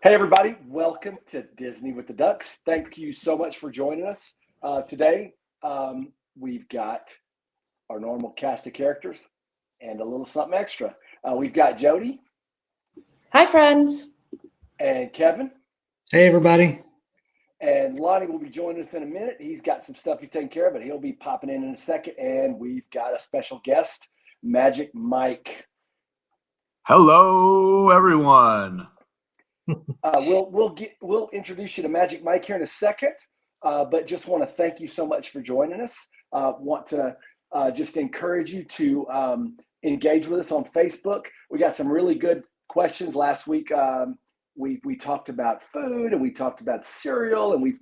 Hey, everybody. Welcome to Disney with the Ducks. Thank you so much for joining us. Today, we've got our normal cast of characters and a little something extra. We've got Jody. Hi, friends. And Kevin. Hey, everybody. And Lonnie will be joining us in a minute. He's got some stuff he's taking care of, but he'll be popping in a second. And we've got a special guest, Magic Mike. Hello, everyone. We'll introduce you to Magic Mike here in a second, but just want to thank you so much for joining us. Want to just encourage you to engage with us on Facebook. We got some really good questions last week. We talked about food and we talked about cereal and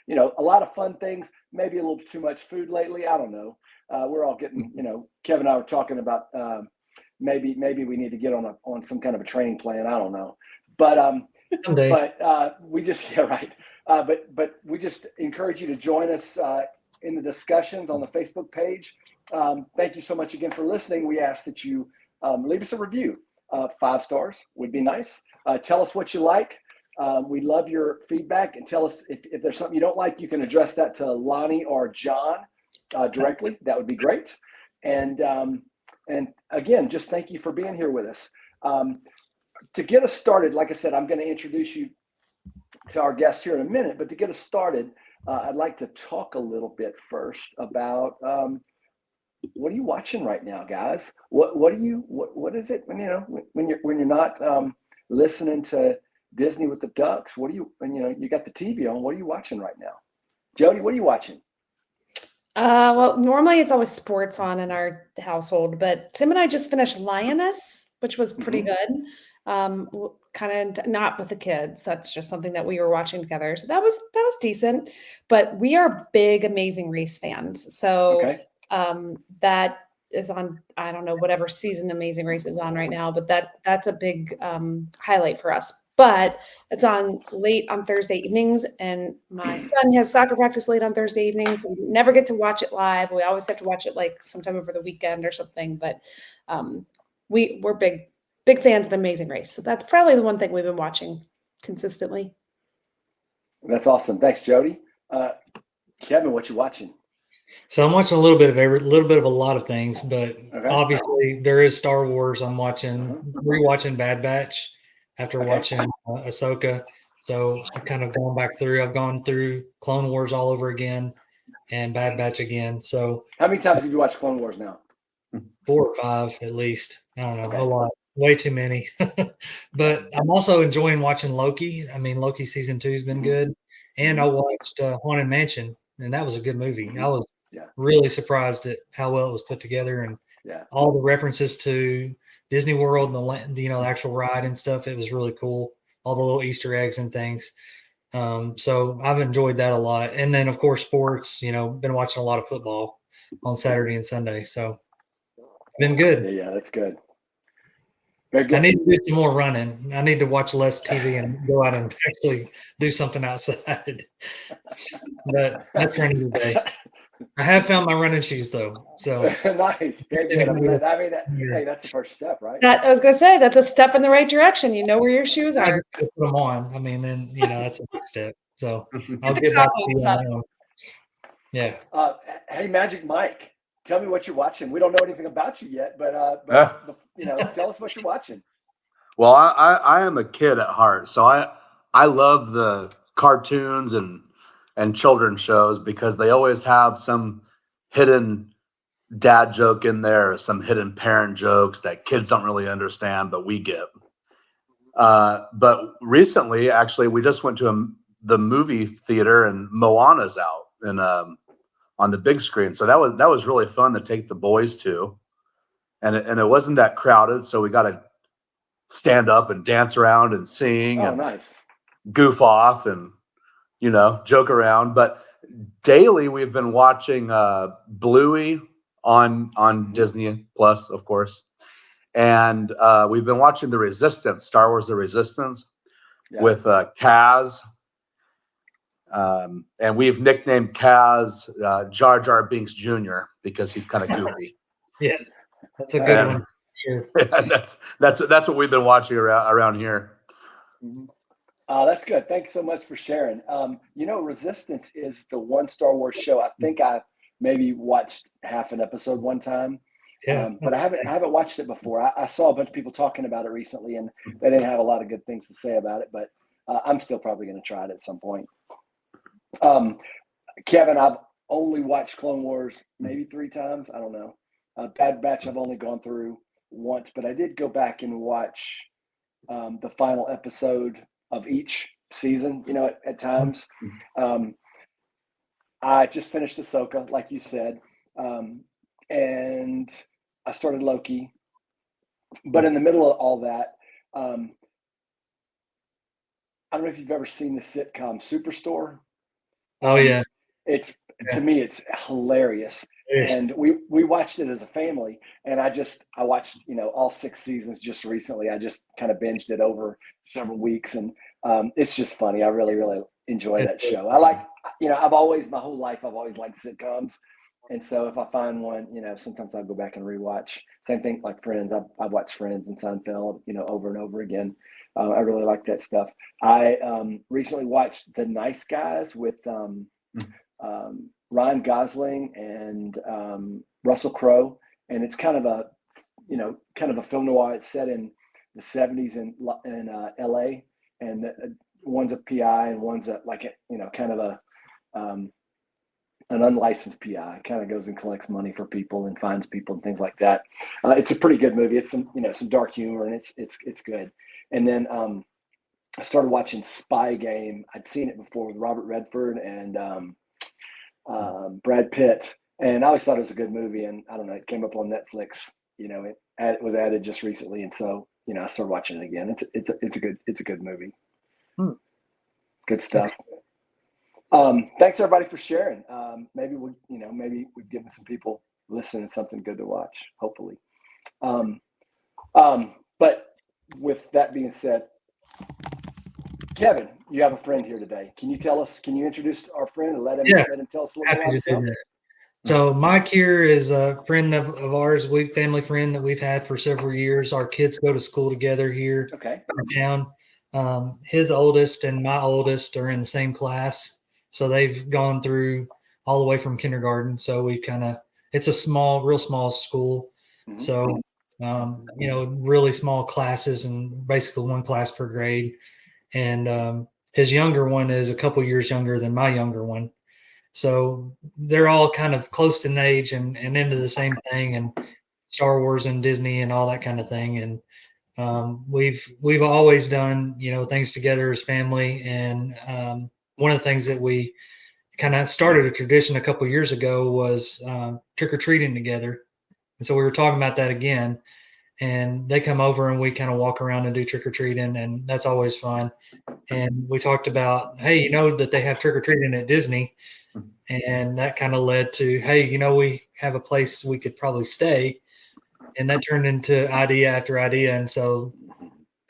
a lot of fun things. Maybe a little too much food lately. I don't know. We're all getting, Kevin and I were talking about maybe we need to get on some kind of a training plan. I don't know. But we just but we just encourage you to join us in the discussions on the Facebook page. Thank you so much again for listening. We ask that you leave us a review. 5 stars would be nice. Tell us what you like. We love your feedback, and tell us if there's something you don't like. You can address that to Lonnie or John directly. That would be great. And again, just thank you for being here with us. To get us started, like I said, I'm going to introduce you to our guest here in a minute, but to get us started, I'd like to talk a little bit first about what are you watching right now, guys? What is it when you're not listening to Disney with the Ducks? What do you got the TV on? What are you watching right now? Jody, what are you watching? Well, normally it's always sports on in our household, but Tim and I just finished Lioness, which was pretty good. Kind of not with the kids. That's just something that we were watching together. So that was decent. But we are big Amazing Race fans. So that is on, I don't know, whatever season Amazing Race is on right now, but that's a big highlight for us. But it's on late on Thursday evenings, and my son has soccer practice late on Thursday evenings. So we never get to watch it live. We always have to watch it like sometime over the weekend or something. But we're big fans of The Amazing Race. So that's probably the one thing we've been watching consistently. That's awesome. Thanks, Jody. Kevin, what you watching? So I'm watching a little bit of a lot of things, but obviously there is Star Wars. I'm rewatching Bad Batch after watching Ahsoka. So I'm kind of going back through. I've gone through Clone Wars all over again and Bad Batch again. So how many times have you watched Clone Wars now? 4 or 5 at least. I don't know, a lot. Way too many. But I'm also enjoying watching Loki. I mean, Loki season 2 has been good. And I watched Haunted Mansion, and that was a good movie. I was really surprised at how well it was put together, and all the references to Disney World and the actual ride and stuff. It was really cool. All the little Easter eggs and things. So I've enjoyed that a lot. And then of course sports. Been watching a lot of football on Saturday and Sunday. So been good. Yeah, that's good. Very good. I need to do some more running. I need to watch less TV and go out and actually do something outside. But that's running today. I have found my running shoes though. So nice. Very good. Hey, that's the first step, right? I was gonna say that's a step in the right direction. You know where your shoes are. I just put them on. I mean, then that's a big step. So I'll get back to you on that one. Yeah. Hey, Magic Mike, tell me what you're watching. We don't know anything about you yet, but tell us what you're watching. Well, I am a kid at heart, so I love the cartoons and children's shows because they always have some hidden dad joke in there, or some hidden parent jokes that kids don't really understand, but we get. But recently, actually, we just went to the movie theater, and Moana's out and on the big screen. So that was really fun to take the boys to, and it wasn't that crowded, so we got to stand up and dance around and sing and goof off and joke around. But daily we've been watching Bluey on Disney Plus, of course, and we've been watching The Resistance, Star Wars: The Resistance, with Kaz. And we've nicknamed Kaz Jar Jar Binks Jr. because he's kind of goofy. Yeah, that's a good one. Sure. That's what we've been watching around here. That's good. Thanks so much for sharing. Resistance is the one Star Wars show. I think I maybe watched half an episode one time, Yeah. but I haven't watched it before. I saw a bunch of people talking about it recently, and they didn't have a lot of good things to say about it. But I'm still probably going to try it at some point. Kevin, I've only watched Clone Wars maybe 3 times. I don't know. Bad Batch I've only gone through once, but I did go back and watch the final episode of each season, at times. I just finished Ahsoka, like you said, and I started Loki. But in the middle of all that, I don't know if you've ever seen the sitcom Superstore. Oh yeah. To me, it's hilarious. And we watched it as a family, and I watched all 6 seasons just recently. I just kind of binged it over several weeks, and it's just funny. I really enjoy that show. I like my whole life I've always liked sitcoms, and so if I find one, sometimes I'll go back and rewatch. Same thing like Friends. I've watched Friends and Seinfeld over and over again. I really like that stuff. I recently watched The Nice Guys with Ryan Gosling and Russell Crowe, and it's kind of a film noir. It's set in the 70s in LA, and one's a PI and one's kind of an unlicensed PI. Kind of goes and collects money for people and finds people and things like that. It's a pretty good movie. It's some dark humor, and it's good. And then I started watching Spy Game. I'd seen it before with Robert Redford and Brad Pitt, and I always thought it was a good movie. And I don't know, it came up on Netflix. It was added just recently, and so I started watching it again. It's a good movie. Good stuff. Thanks everybody for sharing. Maybe we've given some people listening something good to watch. Hopefully. But with that being said, Kevin, you have a friend here today. Can you introduce our friend and let him tell us a little bit about himself? So Mike here is a friend of ours, family friend that we've had for several years. Our kids go to school together here in town. His oldest and my oldest are in the same class. So they've gone through all the way from kindergarten. So it's a real small school. Mm-hmm. So, really small classes and basically one class per grade. And his younger one is a couple years younger than my younger one. So they're all kind of close in age and into the same thing, and Star Wars and Disney and all that kind of thing. And we've always done, things together as family. And one of the things that we kind of started a tradition a couple years ago was trick-or-treating together. And so we were talking about that again. And they come over and we kind of walk around and do trick-or-treating, and that's always fun. And we talked about, hey, that they have trick-or-treating at Disney. And that kind of led to, hey, we have a place we could probably stay. And that turned into idea after idea. And so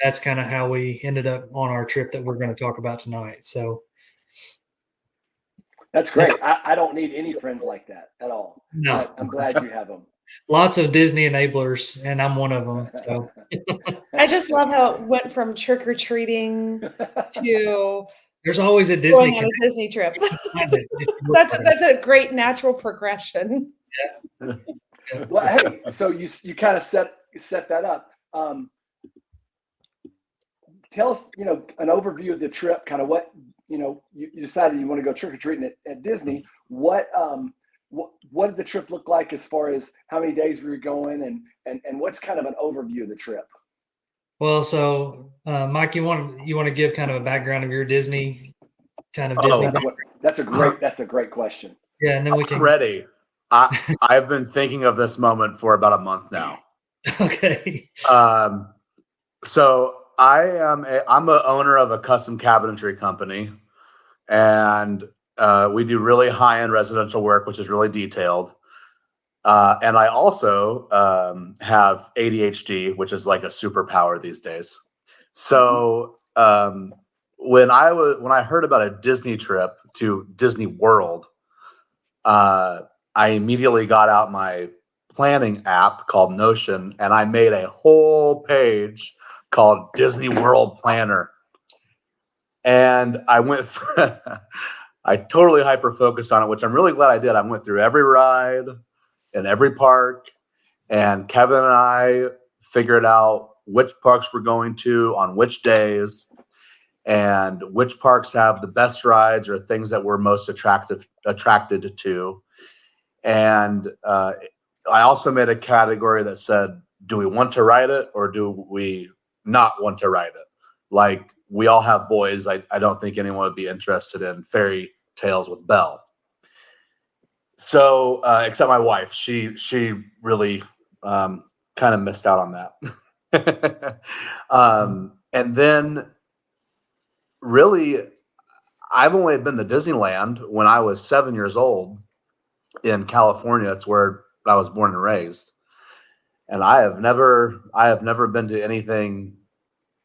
that's kind of how we ended up on our trip that we're going to talk about tonight. So that's great. I don't need any friends like that at all. No. I'm glad you have them. Lots of Disney enablers, and I'm one of them. So I just love how it went from trick-or-treating to there's always a going on a Disney trip. That's a great natural progression. Yeah. Well, hey, so you kind of set that up. Tell us, an overview of the trip, kind of what, you decided you want to go trick-or-treating at Disney. What did the trip look like as far as how many days we were going, and what's kind of an overview of the trip? Well, so Mike, you want to give kind of a background of your Disney Disney? That's a great question. Yeah, and then we can ready. I've been thinking of this moment for about a month now. Okay. So I'm a owner of a custom cabinetry company, and we do really high-end residential work, which is really detailed. And I also have ADHD, which is like a superpower these days. So when I heard about a Disney trip to Disney World, I immediately got out my planning app called Notion, and I made a whole page called Disney World Planner. And I went through, I totally hyper focused on it, which I'm really glad I did. I went through every ride in every park, and Kevin and I figured out which parks we're going to on which days and which parks have the best rides or things that we're most attracted to. And I also made a category that said, do we want to ride it or do we not want to ride it? Like, we all have boys. I don't think anyone would be interested in fairy tales with Belle. So, except my wife, she really kind of missed out on that. And then really, I've only been to Disneyland when I was 7 years old in California. That's where I was born and raised. And I have never been to anything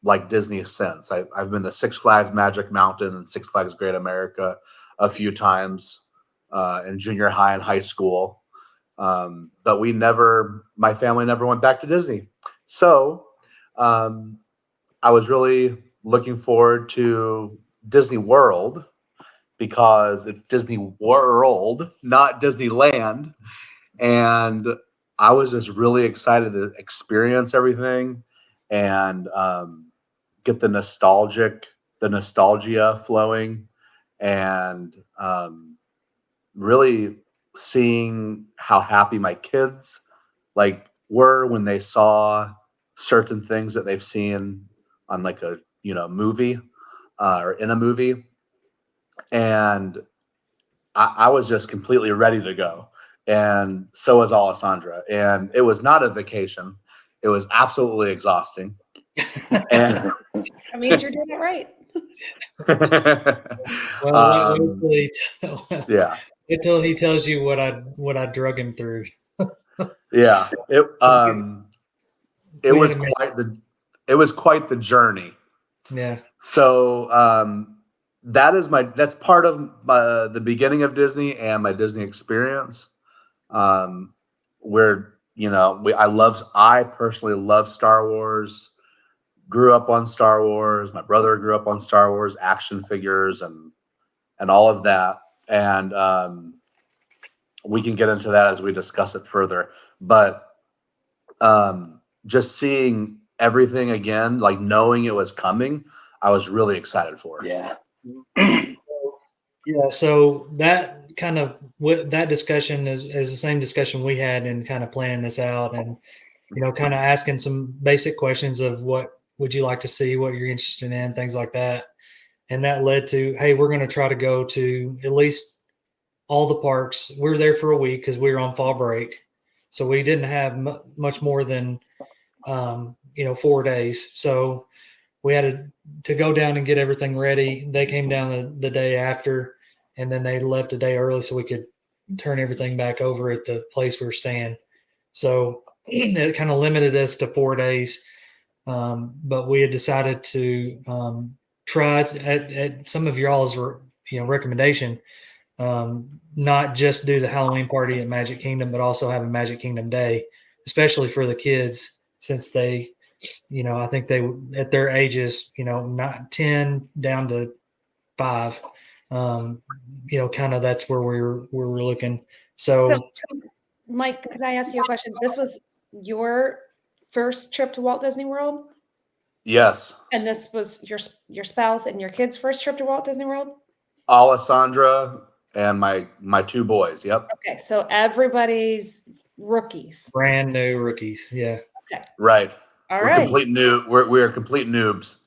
like Disney since. I've been to Six Flags Magic Mountain and Six Flags Great America a few times in junior high and high school. But my family never went back to Disney. So I was really looking forward to Disney World because it's Disney World, not Disneyland. And I was just really excited to experience everything and get the nostalgia flowing, and really seeing how happy my kids were when they saw certain things that they've seen on like a movie or in a movie. And I was just completely ready to go. And so was Alessandra. And it was not a vacation. It was absolutely exhausting. And That means you're doing it right. Well, yeah. Until he tells you what I drug him through. Yeah. It was quite the journey. Yeah. So that's part of the beginning of Disney and my Disney experience. Where I personally love Star Wars. Grew up on Star Wars. My brother grew up on Star Wars action figures and all of that. And we can get into that as we discuss it further. But just seeing everything again, like knowing it was coming, I was really excited for. Yeah. Yeah. So that that discussion is the same discussion we had in kind of planning this out, and kind of asking some basic questions of what would you like to see, what you're interested in, things like that. And that led to, hey, we're going to try to go to at least all the parks. We were there for a week because we were on fall break. So we didn't have much more than, 4 days. So we had to go down and get everything ready. They came down the day after, and then they left a day early so we could turn everything back over at the place we were staying. So it kind of limited us to 4 days. But we had decided to try at some of y'all's recommendation, not just do the Halloween party at Magic Kingdom, but also have a Magic Kingdom day, especially for the kids, since they, I think they at their ages, not 10 down to 5, kind of that's where we're looking. So Mike, can I ask you a question? This was your first trip to Walt Disney World? Yes. And this was your spouse and your kids' first trip to Walt Disney World? Alessandra and my 2 boys. Yep. Okay, so everybody's rookies. brand new rookies. Yeah. Okay. Right. All We're right. we're complete noobs.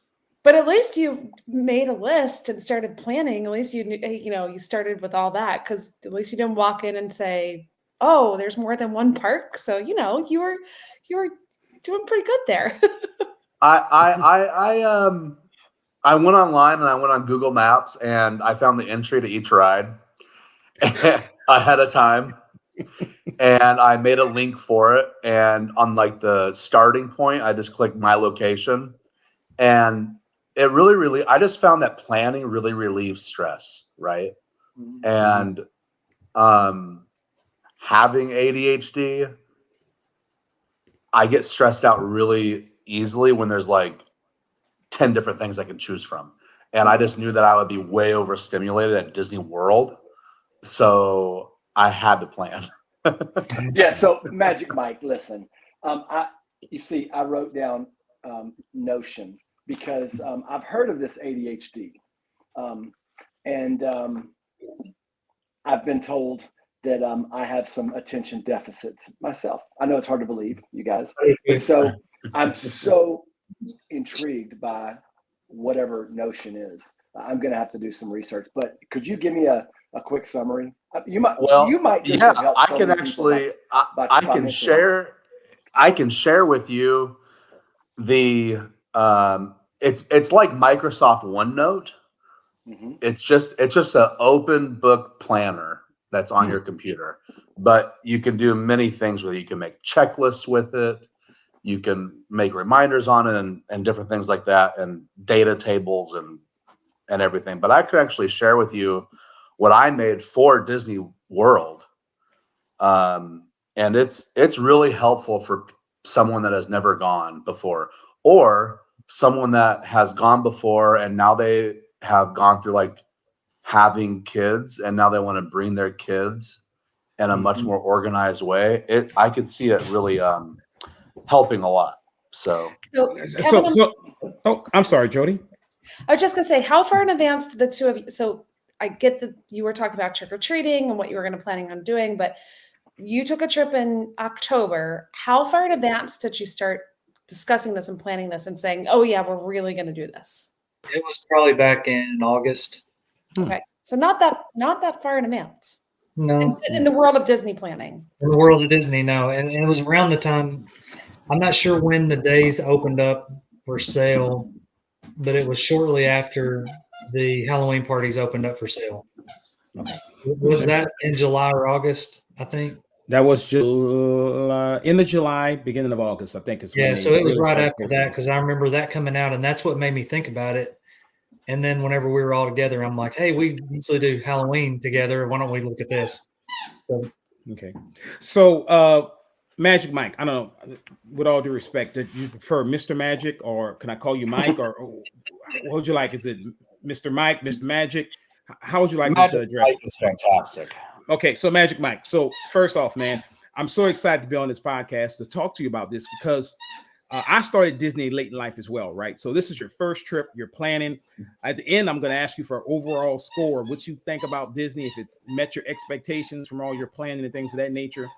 But at least you made a list and started planning. At least you started with all that, because at least you didn't walk in and say, "Oh, there's more than one park." So you were doing pretty good there. I went online and I went on Google Maps and I found the entry to each ride ahead of time, and I made a link for it. And on like the starting point, I just clicked my location, and it really, I just found that planning really relieves stress, right? And having ADHD, I get stressed out really easily when there's like 10 different things I can choose from. and I just knew that I would be way overstimulated at Disney World, so I had to plan. Yeah. So Magic Mike, listen, you see, I wrote down Notion because I've heard of this ADHD, and I've been told that I have some attention deficits myself. I know it's hard to believe, you guys, but so I'm so intrigued by whatever Notion is. I'm going to have to do some research, but could you give me a quick summary? You might just have helped I so can many people actually, by I can commenting on this. share. I can share with you the. It's like Microsoft OneNote. Mhm. It's just an open book planner that's on your computer, but you can do many things with it. You can make checklists with it. You can make reminders on it and different things like that, and data tables and everything. But I could actually share with you what I made for Disney World. And it's really helpful for someone that has never gone before, or someone that has gone before and now they have gone through like having kids and now they want to bring their kids in a much more organized way. I could see it really helping a lot. So Kevin, Oh, I'm sorry, Jody. I was just gonna say, how far in advance did the two of you? So I get that you were talking about trick or treating and what you were going to planning on doing, but you took a trip in October. How far in advance did you start discussing this and planning this and saying, "Oh yeah, we're really going to do this"? It was probably back in August. Okay, so not that far in advance. No, In the world of Disney planning. in the world of Disney, no, and it was around the time. I'm not sure when the days opened up for sale, but it was shortly after the Halloween parties opened up for sale. Okay. Was that in July or August? I think. That was July, end of July, beginning of August, I think is when Yeah, they so it was really right started after posting that it. because I remember that coming out, and that's what made me think about it. And then whenever we were all together, I'm like, "Hey, we usually do Halloween together. Why don't we look at this?" So Okay. So Magic Mike, I don't know, with all due respect, did you prefer Mr. Magic or can I call you Mike or what would you like? Is it Mr. Mike, Mr. Magic? How would you like me to Magic address Mike is fantastic. Okay, so Magic Mike. So first off, man, I'm so excited to be on this podcast to talk to you about this because I started Disney late in life as well, right? So this is your first trip, you're planning. At the end, I'm going to ask you for an overall score, what you think about Disney, if it met your expectations from all your planning and things of that nature.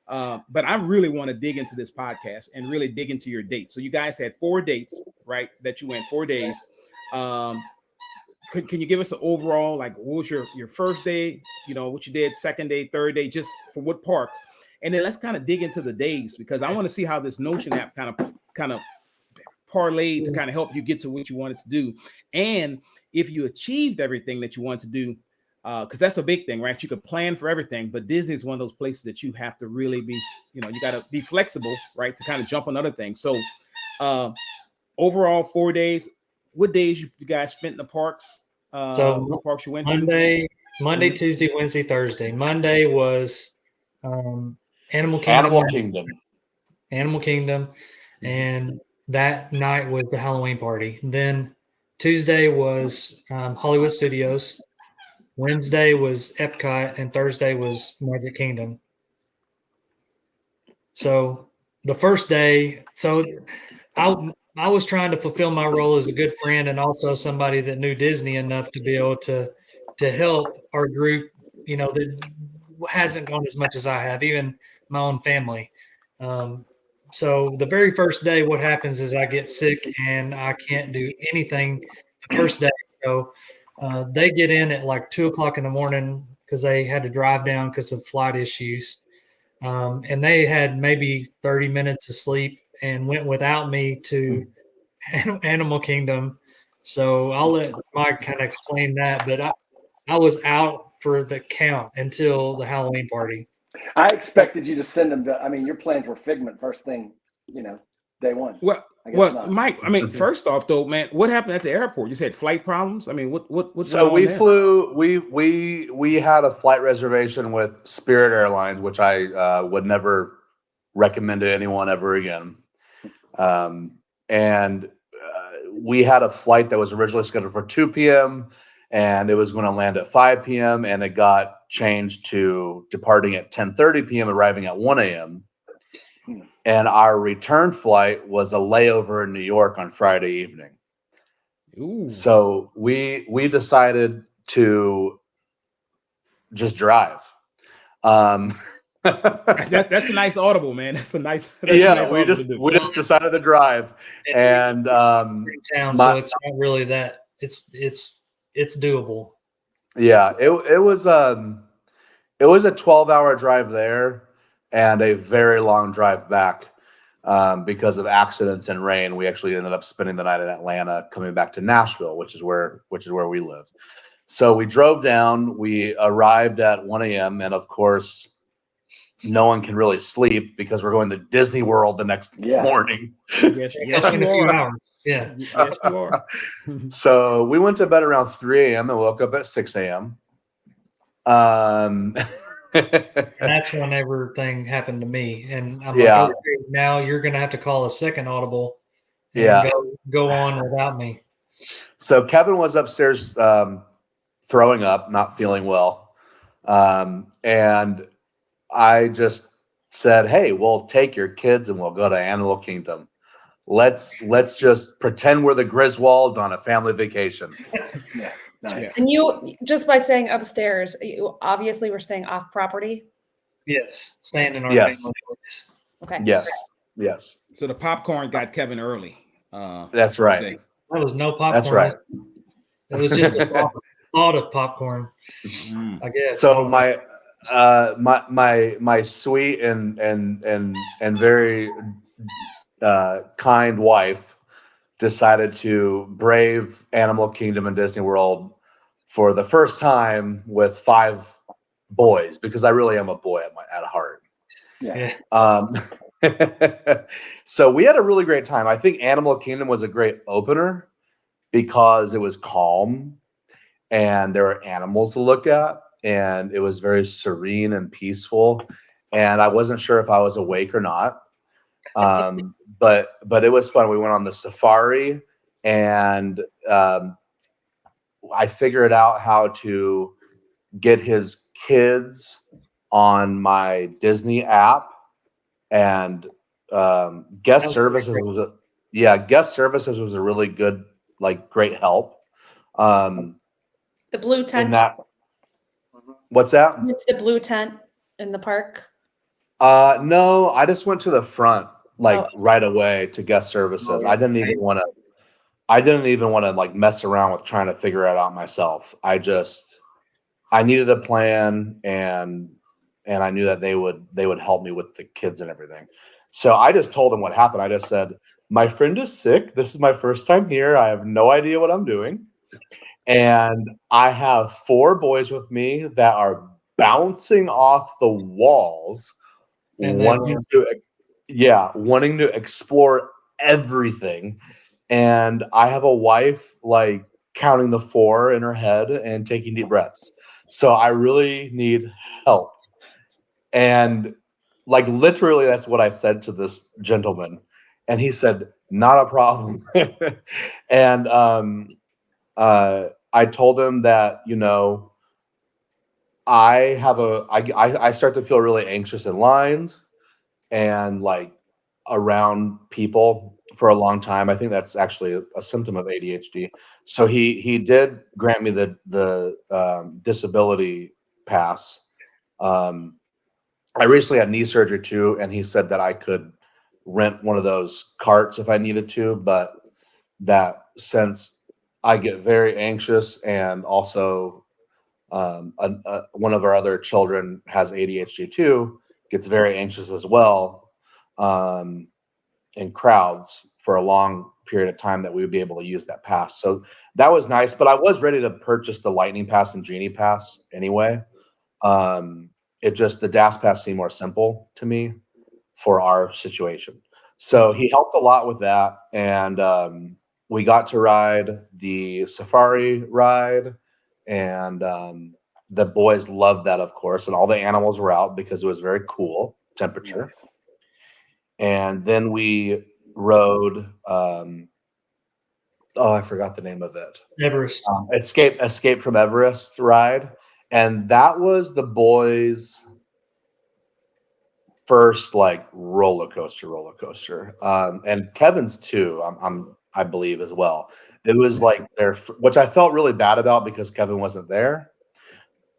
But I really want to dig into this podcast and really dig into your dates. So you guys had 4 dates, right? That you went 4 days. Can you give us an overall, like what was your first day, you know, what you did, second day, third day, just for what parks? And then let's kind of dig into the days because I want to see how this Notion app kind of parlayed to kind of help you get to what you wanted to do. And if you achieved everything that you wanted to do, because that's a big thing, right? You could plan for everything, but Disney is one of those places that you have to really be, you know, you got to be flexible, right? To kind of jump on other things. So overall 4 days, what days you guys spent in the parks? So What parks you went to? Monday, Mhm. Tuesday, Wednesday, Thursday. Monday was Animal Kingdom. Animal Kingdom. And that night was the Halloween party. Then Tuesday was Hollywood Studios. Wednesday was Epcot, and Thursday was Magic Kingdom. So the first day, so I was trying to fulfill my role as a good friend and also somebody that knew Disney enough to be able to help our group, you know, that hasn't gone as much as I have, even my own family. So the very first day, what happens is I get sick and I can't do anything the first day. So they get in at like 2:00 in the morning because they had to drive down because of flight issues. And they had maybe 30 minutes of sleep and went without me to Animal Kingdom. So I'll let Mike kind of explain that. But I was out for the count until the Halloween party. I expected you to send them to. I mean, your plans were Figment first thing, you know, day one. Well, I guess not. Mike, I mean, first off, though, man, what happened at the airport? You said flight problems. I mean, what So went we on there? flew. We had a flight reservation with Spirit Airlines, which I would never recommend to anyone ever again. And we had a flight that was originally scheduled for 2 p.m. and it was going to land at 5 p.m. and it got changed to departing at 10:30 p.m., arriving at 1 a.m. And our return flight was a layover in New York on Friday evening. Ooh. So we decided to just drive. That's a nice audible, man. That's a nice. That's Yeah, a nice we audible to just do. we just decided to drive, and town, so it's not really that. It's doable. yeah, it was a 12-hour drive there and a very long drive back because of accidents and rain. We actually ended up spending the night in Atlanta, coming back to Nashville, which is where we live. So we drove down. We arrived at 1 a.m. and of course, no one can really sleep because we're going to Disney World the next morning. Yes, yes, you are. Hours. Yeah. Yes, you are. So we went to bed around 3 a.m. and woke up at 6 a.m. And that's when everything happened to me. And I'm Yeah. like, okay, now you're going to have to call a second audible and Yeah. go on without me. So Kevin was upstairs throwing up, not feeling well. And I just said, hey, we'll take your kids and we'll go to Animal Kingdom. Let's just pretend we're the Griswolds on a family vacation. Yeah, nice. Yeah. And you, just by saying upstairs, you obviously were staying off property. Yes, staying in our Yes. family place. Okay. Yes. So the popcorn got Kevin early. That's right. today. There was no popcorn. That's right. It was just a thought of popcorn, I guess. So my sweet and very kind wife decided to brave Animal Kingdom and Disney World for the first time with 5 boys, because I really am a boy at heart. Yeah. So we had a really great time. I think Animal Kingdom was a great opener because it was calm and there were animals to look at and it was very serene and peaceful. And I wasn't sure if I was awake or not. But it was fun. We went on the safari and I figured out how to get his kids on my Disney app, and guest services was a really good, like, great help. The blue tent. What's that? It's the blue tent in the park. No, I just went to the front right away to guest services. Oh, yeah. I didn't even want to like mess around with trying to figure it out myself. I needed a plan, and I knew that they would help me with the kids and everything. So I just told them what happened. I just said, my friend is sick. This is my first time here. I have no idea what I'm doing. And I have 4 boys with me that are bouncing off the walls, wanting to explore everything. And I have a wife like counting the 4 in her head and taking deep breaths. So I really need help. And like literally that's what I said to this gentleman. And he said, not a problem. And I told him that, I start to feel really anxious in lines and like around people for a long time. I think that's actually a symptom of ADHD. So he did grant me the disability pass. I recently had knee surgery too, and he said that I could rent one of those carts if I needed to, but that since I get very anxious and also one of our other children has ADHD too, gets very anxious as well, in crowds for a long period of time, that we would be able to use that pass. So that was nice, but I was ready to purchase the Lightning Pass and Genie Pass anyway. The DAS Pass seemed more simple to me for our situation. So he helped a lot with that. And we got to ride the safari ride, and the boys loved that, of course, and all the animals were out because it was very cool temperature. Nice. And then we rode Oh, I forgot the name of it. Everest. Escape from Everest ride, and that was the boys' first like roller coaster. And Kevin's too. I believe as well. It was like which I felt really bad about because Kevin wasn't there.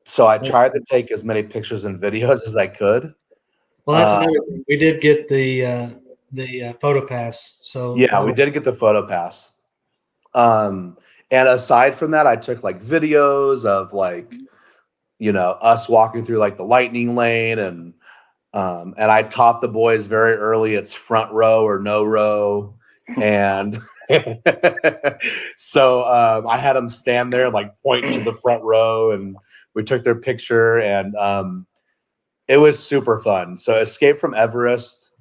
So I tried to take as many pictures and videos as I could. Well, that's another thing. We did get the photo pass. So yeah, we did get the photo pass. And aside from that, I took like videos of like, us walking through like the lightning lane, and I taught the boys very early it's front row or no row. And so I had them stand there and like point to the front row, and we took their picture, and it was super fun. So Escape from Everest,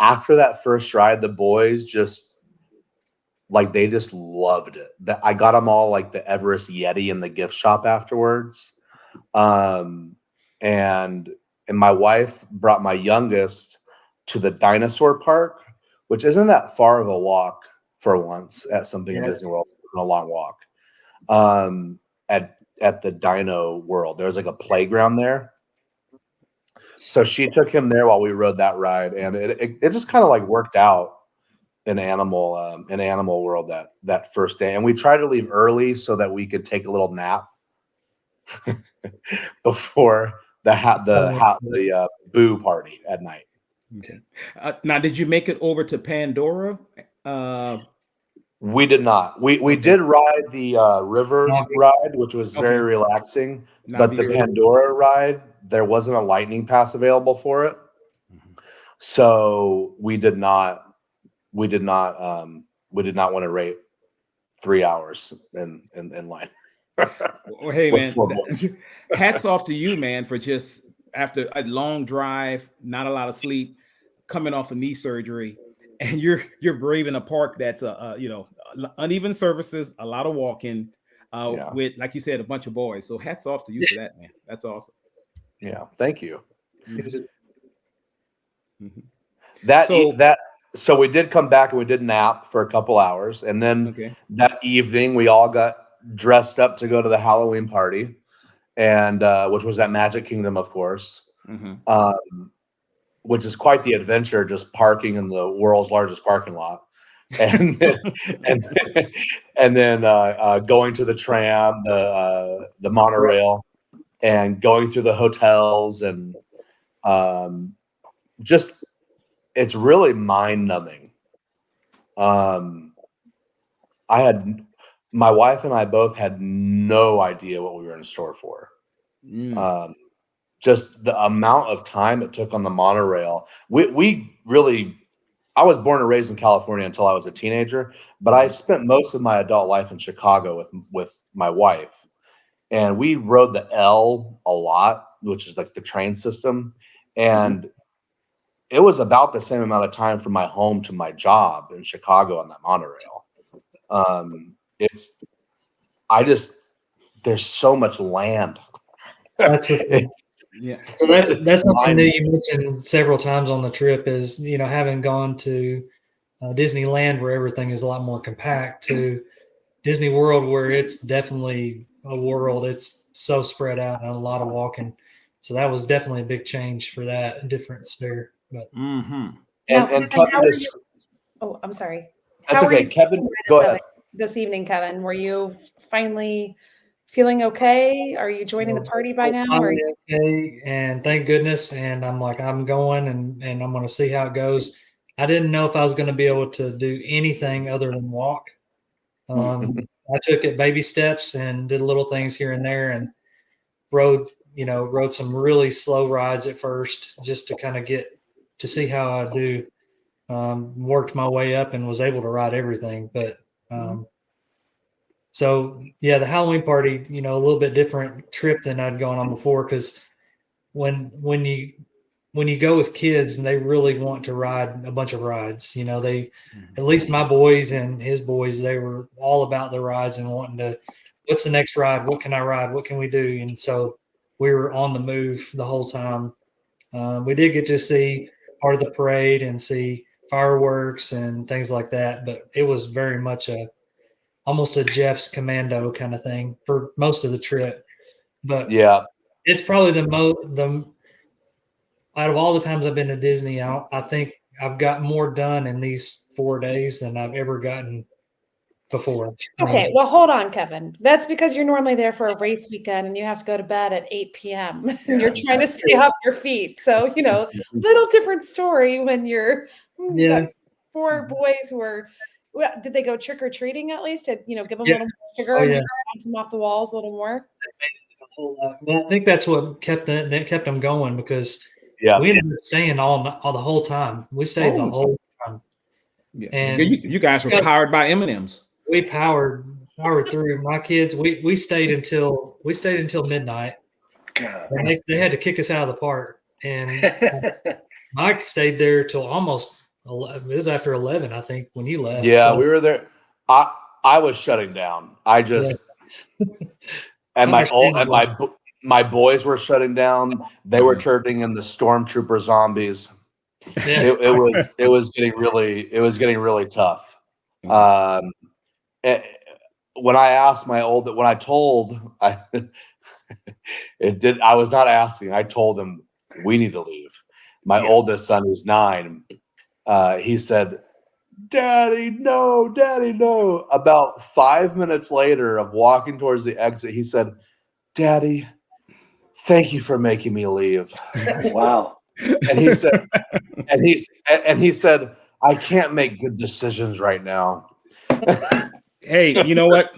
after that first ride, the boys just like they just loved it. I got them all like the Everest Yeti in the gift shop afterwards. And my wife brought my youngest to the dinosaur park, which isn't that far of a walk for once at something in Disney World, a long walk. At the Dino World, there's like a playground there. So she took him there while we rode that ride, and it just kind of like worked out in Animal World that first day. And we tried to leave early so that we could take a little nap before the boo party at night. Okay. Now, did you make it over to Pandora? We did not. We did ride the river ride, which was very relaxing. But the Pandora ride, there wasn't a lightning pass available for it, so we did not want to wait 3 hours in line. Well, hey man, hats off to you, man, for just after a long drive, not a lot of sleep, coming off of knee surgery, and you're braving a park that's uneven surfaces, a lot of walking, with, like you said, a bunch of boys. So hats off to you for that, man. That's awesome. Yeah, thank you. Mm-hmm. So we did come back and we did nap for a couple hours, and then that evening we all got dressed up to go to the Halloween party, and which was at Magic Kingdom, of course. Which is quite the adventure, just parking in the world's largest parking lot, and then going to the tram, the monorail, and going through the hotels, and just it's really mind numbing. My wife and I both had no idea what we were in store for. Just the amount of time it took on the monorail. We really, I was born and raised in California until I was a teenager, but I spent most of my adult life in Chicago with my wife, and we rode the L a lot, which is like the train system, and it was about the same amount of time from my home to my job in Chicago on that monorail. There's so much land. That's the thing. Yeah. So that's something that you mentioned several times on the trip is, having gone to Disneyland where everything is a lot more compact, to Disney World where it's definitely a world. It's so spread out and a lot of walking. So that was definitely a big change for that difference there. But and Kevin I'm sorry. That's okay. Kevin, go ahead. This evening, Kevin, were you finally feeling okay? Are you joining the party by now? I'm okay, and thank goodness. And I'm like, I'm going, and I'm going to see how it goes. I didn't know if I was going to be able to do anything other than walk. I took it baby steps and did little things here and there, and rode some really slow rides at first just to kind of get to see how I do. Worked my way up and was able to ride everything. But so yeah, the Halloween party, a little bit different trip than I'd gone on before, because when you go with kids and they really want to ride a bunch of rides, they at least my boys and his boys, they were all about the rides and wanting to, what's the next ride? What can I ride? What can we do? And so we were on the move the whole time. We did get to see part of the parade and see fireworks and things like that, but it was very much a almost a Jeff's Commando kind of thing for most of the trip. But Yeah. it's probably the out of all the times I've been to Disney, I think I've got more done in these 4 days than I've ever gotten before. Okay, well, hold on, Kevin. That's because you're normally there for a race weekend and you have to go to bed at 8 p.m. and you're trying to stay off your feet. So, little different story when you're Yeah. got 4 boys who are. Well, did they go trick or treating at least? To give them a Yeah. little more sugar Oh, and yeah. bounce them off the walls a little more? A whole lot. Well, I think that's what kept them going because Yeah. we ended up staying all the whole time. We stayed the Oh. whole time. Yeah. And You guys were powered by M&Ms. we powered through. My kids, we stayed until midnight. And they had to kick us out of the park. And Mike stayed there till almost 11. It was after 11, I think, when you left. Yeah, So, we were there. I was shutting down. I just and my boys were shutting down. They were turning into stormtrooper zombies. Yeah. It was getting really tough. When I told I was not asking. I told them we need to leave. My oldest son, who's 9, he said, Daddy, no. About 5 minutes later of walking towards the exit, he said, Daddy, thank you for making me leave. Wow. And he said, he said, I can't make good decisions right now. Hey, you know what?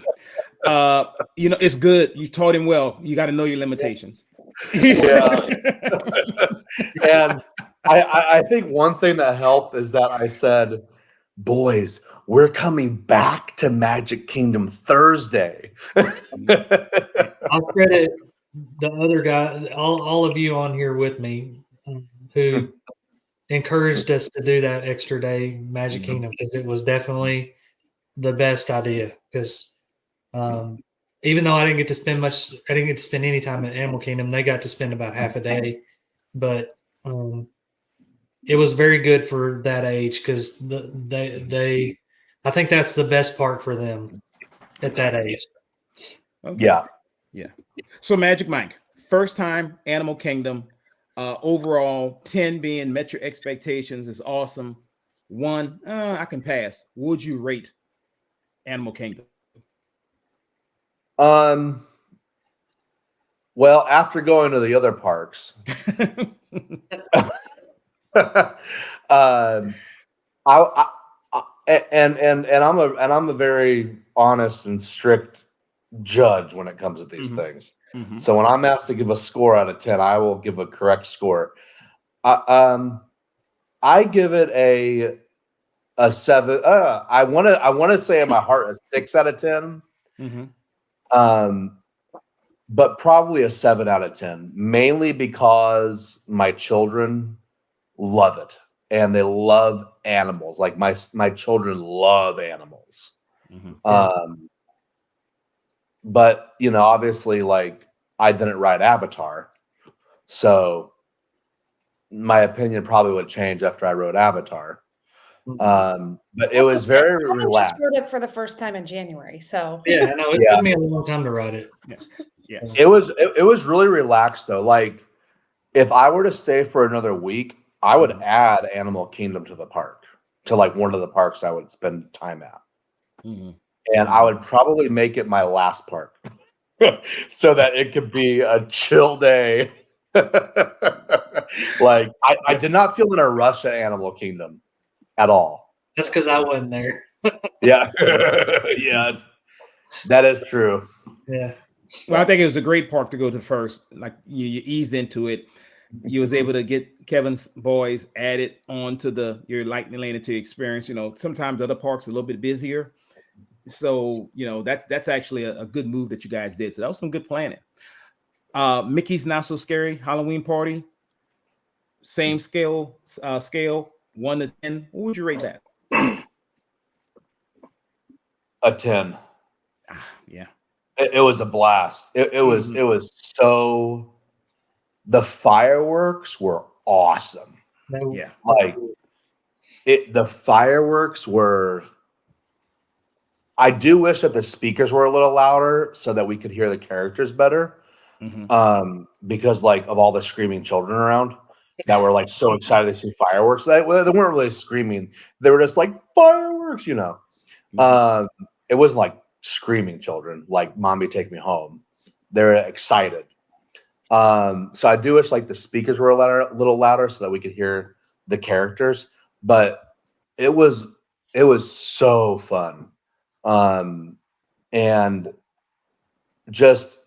It's good. You taught him well. You got to know your limitations. Yeah. And I think one thing that helped is that I said, boys, we're coming back to Magic Kingdom Thursday. I'll credit the other guy, all of you on here with me, who encouraged us to do that extra day Magic Kingdom, because it was definitely the best idea. Because even though I didn't get to spend any time at Animal Kingdom, they got to spend about half a day. But it was very good for that age because I think that's the best part for them at that age. Okay. Yeah. So Magic Mike, first time Animal Kingdom, overall 10 being met your expectations is awesome. 1, I can pass. Would you rate Animal Kingdom? Well, after going to the other parks, I'm a very honest and strict judge when it comes to these things. So when I'm asked to give a score out of 10, I will give a correct score. I give it a 7. I want to say in my heart a 6 out of 10. But probably a 7 out of 10, mainly because my children love it and they love animals. Like my children love animals. But obviously, like, I didn't ride Avatar, so my opinion probably would change after I rode Avatar. But it was very relaxed. I just rode it for the first time in January, so Yeah, no, it took me a long time to ride it. Yeah. It was really relaxed though. Like, if I were to stay for another week, I would add Animal Kingdom to the park, to like one of the parks I would spend time at. And I would probably make it my last park so that it could be a chill day. Like, I did not feel in a rush at Animal Kingdom at all. That's because I wasn't there. Yeah. Yeah, that is true. Yeah. Well, I think it was a great park to go to first. Like, you eased into it. You was able to get Kevin's boys added on to your Lightning Lane into experience. Sometimes other parks are a little bit busier. So, that's actually a good move that you guys did. So that was some good planning. Mickey's Not So Scary Halloween Party. Same scale, 1 to 10. What would you rate that? A 10. Yeah. It was a blast. It was so. The fireworks were awesome. Yeah. Like, the fireworks were I do wish that the speakers were a little louder so that we could hear the characters better. Because like of all the screaming children around that were like so excited to see fireworks, they weren't really screaming. They were just like fireworks, you know. It wasn't like screaming children like "Mommy, take me home." They're excited. So I do wish like the speakers were a little louder so that we could hear the characters. But it was so fun, and just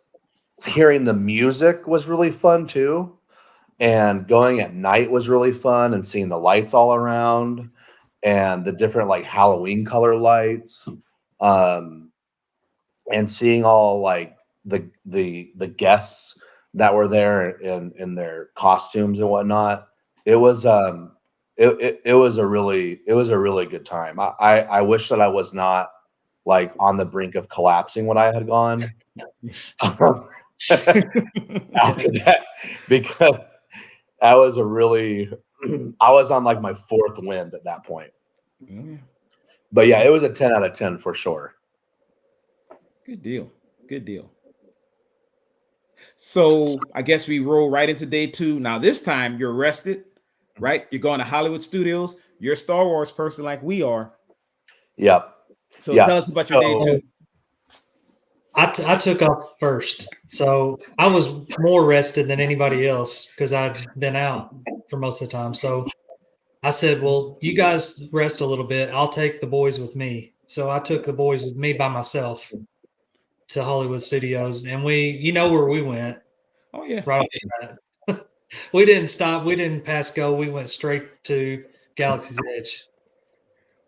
hearing the music was really fun too. And going at night was really fun, and seeing the lights all around and the different like Halloween color lights. And seeing all like the guests that were there in their costumes and whatnot. It was it was a really good time. I wish that I was not like on the brink of collapsing when I had gone after that, because that was a really I was on like my fourth wind at that point. But yeah, it was a 10 out of 10 for sure. Good deal. Good deal. So I guess we roll right into day 2. Now this time you're rested, right? You're going to Hollywood Studios. You're a Star Wars person like we are. Yep. So tell us about your day 2. I took off first, so I was more rested than anybody else because I'd been out for most of the time. So I said, well, you guys rest a little bit. I'll take the boys with me. So I took the boys with me by myself to Hollywood Studios, and you know where we went. Oh yeah. Right off the bat. We didn't stop. We didn't pass go. We went straight to Galaxy's Edge.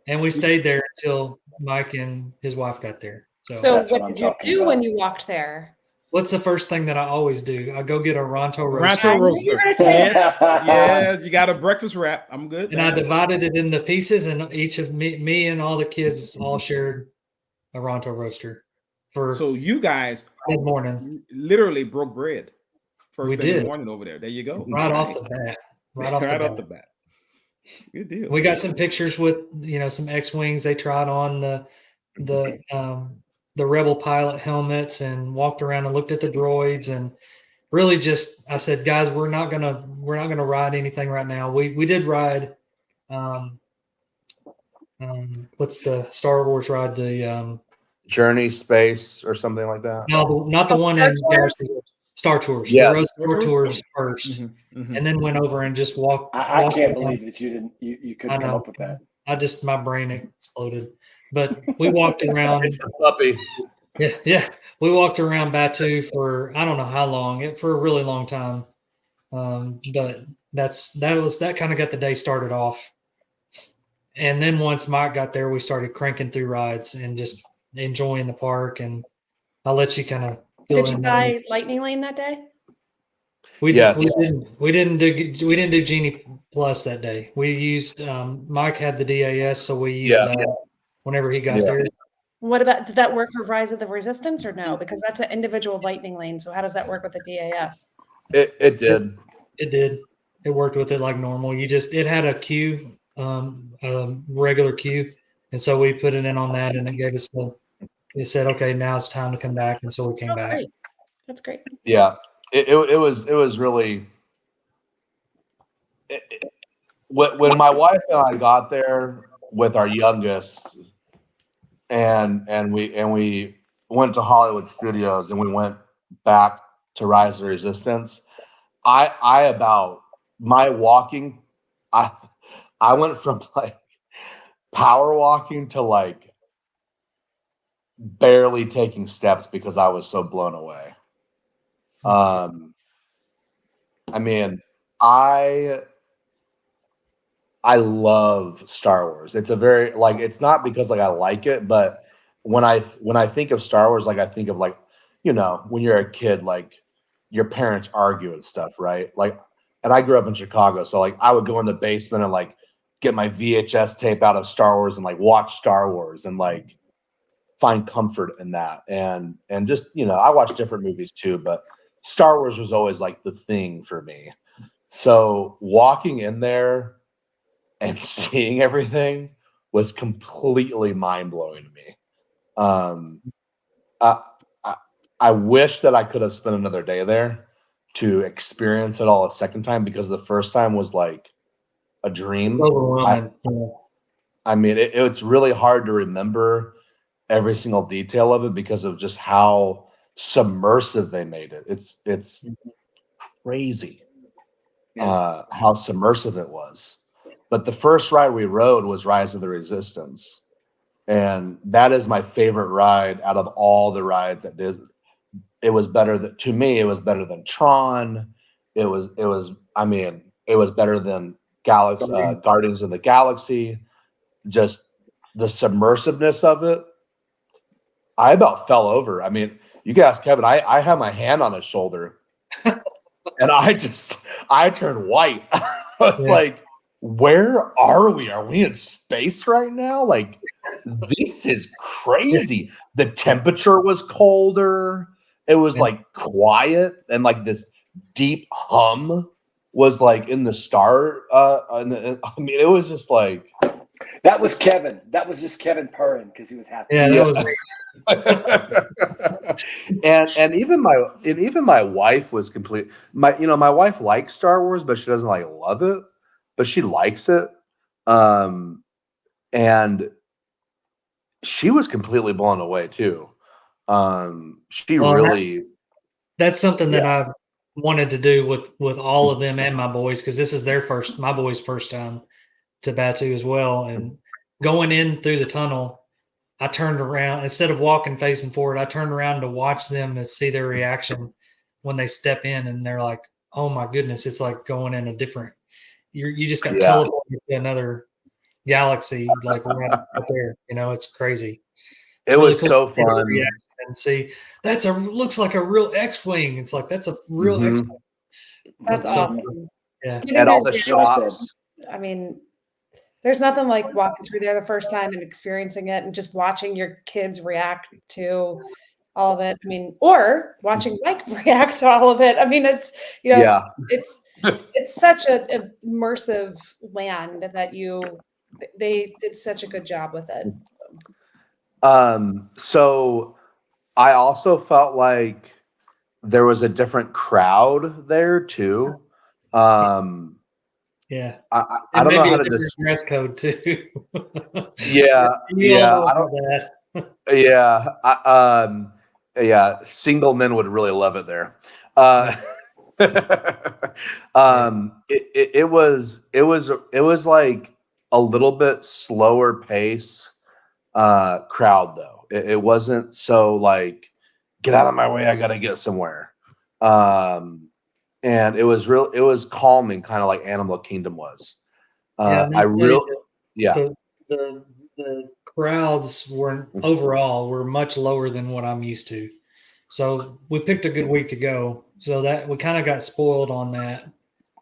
And we stayed there until Mike and his wife got there. So what did you do when you walked there? What's the first thing that I always do? I go get a Ronto roaster. Ronto roaster. Yes, you got a breakfast wrap. I'm good. And I divided it into pieces, and each of me and all the kids all shared a Ronto roaster. So you guys good morning literally broke bread first thing in the did. morning over there. There you go. Right off the bat. Right off the bat. Good deal. We got some pictures with some X-wings they tried on the Rebel pilot helmets, and walked around and looked at the droids, and really just I said, guys, we're not gonna ride anything right now. We did ride what's the Star Wars ride, the Journey Space or something like that. No, not the one in Star Tours. Yes. We rode Star Tours first, and then went over and just walked. I can't believe that you couldn't come up with that. My brain exploded. But we walked around. It's a puppy. Yeah. We walked around Batu for I don't know how long, for a really long time. But that kind of got the day started off. And then once Mike got there, we started cranking through rides and just enjoying the park. And I'll let you kind of. Did you buy Lightning Lane that day? We didn't do Genie Plus that day. We used Mike had the DAS, so we used that whenever he got there. What about, did that work for Rise of the Resistance or no? Because that's an individual Lightning Lane. So how does that work with the DAS? It did. It did. It worked with it like normal. It had a queue, regular queue, and so we put it in on that, and it gave us it said, okay, now it's time to come back, and so we came back. Great. That's great. Yeah, it was really. When my wife and I got there with our youngest, and we went to Hollywood Studios, and we went back to Rise of the Resistance. I about my walking, I went from like power walking to like barely taking steps because I was so blown away. I mean, I love Star Wars. It's a very it's not because like I like it, but when I think of Star Wars, like I think of like, when you're a kid, like your parents argue and stuff, right? Like, and I grew up in Chicago, so like I would go in the basement and like get my VHS tape out of Star Wars and like watch Star Wars and like find comfort in that. And just, I watched different movies too, but Star Wars was always like the thing for me. So walking in there and seeing everything was completely mind-blowing to me. Um, I, I I wish that I could have spent another day there to experience it all a second time, because the first time was like a It's dream. overwhelming. I mean, it's really hard to remember every single detail of it because of just how submersive they made it. It's crazy how submersive it was. But the first ride we rode was Rise of the Resistance, and that is my favorite ride out of all the rides that did. It was better than, to me, it was better than Tron. It was. I mean, it was better than Guardians of the Galaxy. Just the submersiveness of it. I about fell over. I mean, you can ask Kevin. I had my hand on his shoulder, and I turned white. I was Yeah. like, "Where are we? Are we in space right now? Like, this is crazy." The temperature was colder. It was Yeah. like quiet, and like this deep hum was like in the star. I mean, it was just like, That was Kevin. That was just Kevin purring because he was happy. Yeah, that was and even my wife was my wife likes Star Wars, but she doesn't like love it, but she likes it. And she was completely blown away too. She Well, really, that's something that yeah, I wanted to do with all of them and my boys, because this is my boys' first time to Batu as well. And going in through the tunnel, I turned around instead of walking facing forward. I turned around to watch them and see their reaction when they step in, and they're like, "Oh my goodness!" It's like going in a different. You just got yeah. teleported to another galaxy, like right up there. It's crazy. It's It really was cool to so see their fun. reaction and see looks like a real X-wing. It's like that's a real Mhm. X-wing. That's So awesome. yeah, Getting And their all the Well said. shops. I mean, there's nothing like walking through there the first time and experiencing it and just watching your kids react to all of it. I mean, or watching Mike react to all of it. I mean, it's, Yeah. it's such a immersive land that they did such a good job with it. So I also felt like there was a different crowd there too. Um, yeah. I And don't know maybe how a to different dress code too. Yeah, You all yeah, know I about don't. that. Yeah, yeah. Single men would really love it there. Yeah. Yeah. It was like a little bit slower pace crowd though. It wasn't so like, get out of my way, I gotta get somewhere. And it was calming, kind of like Animal Kingdom was. Yeah, and I I'll tell you real Yeah. the the crowds were much lower than what I'm used to. So we picked a good week to go. So that we kind of got spoiled on that,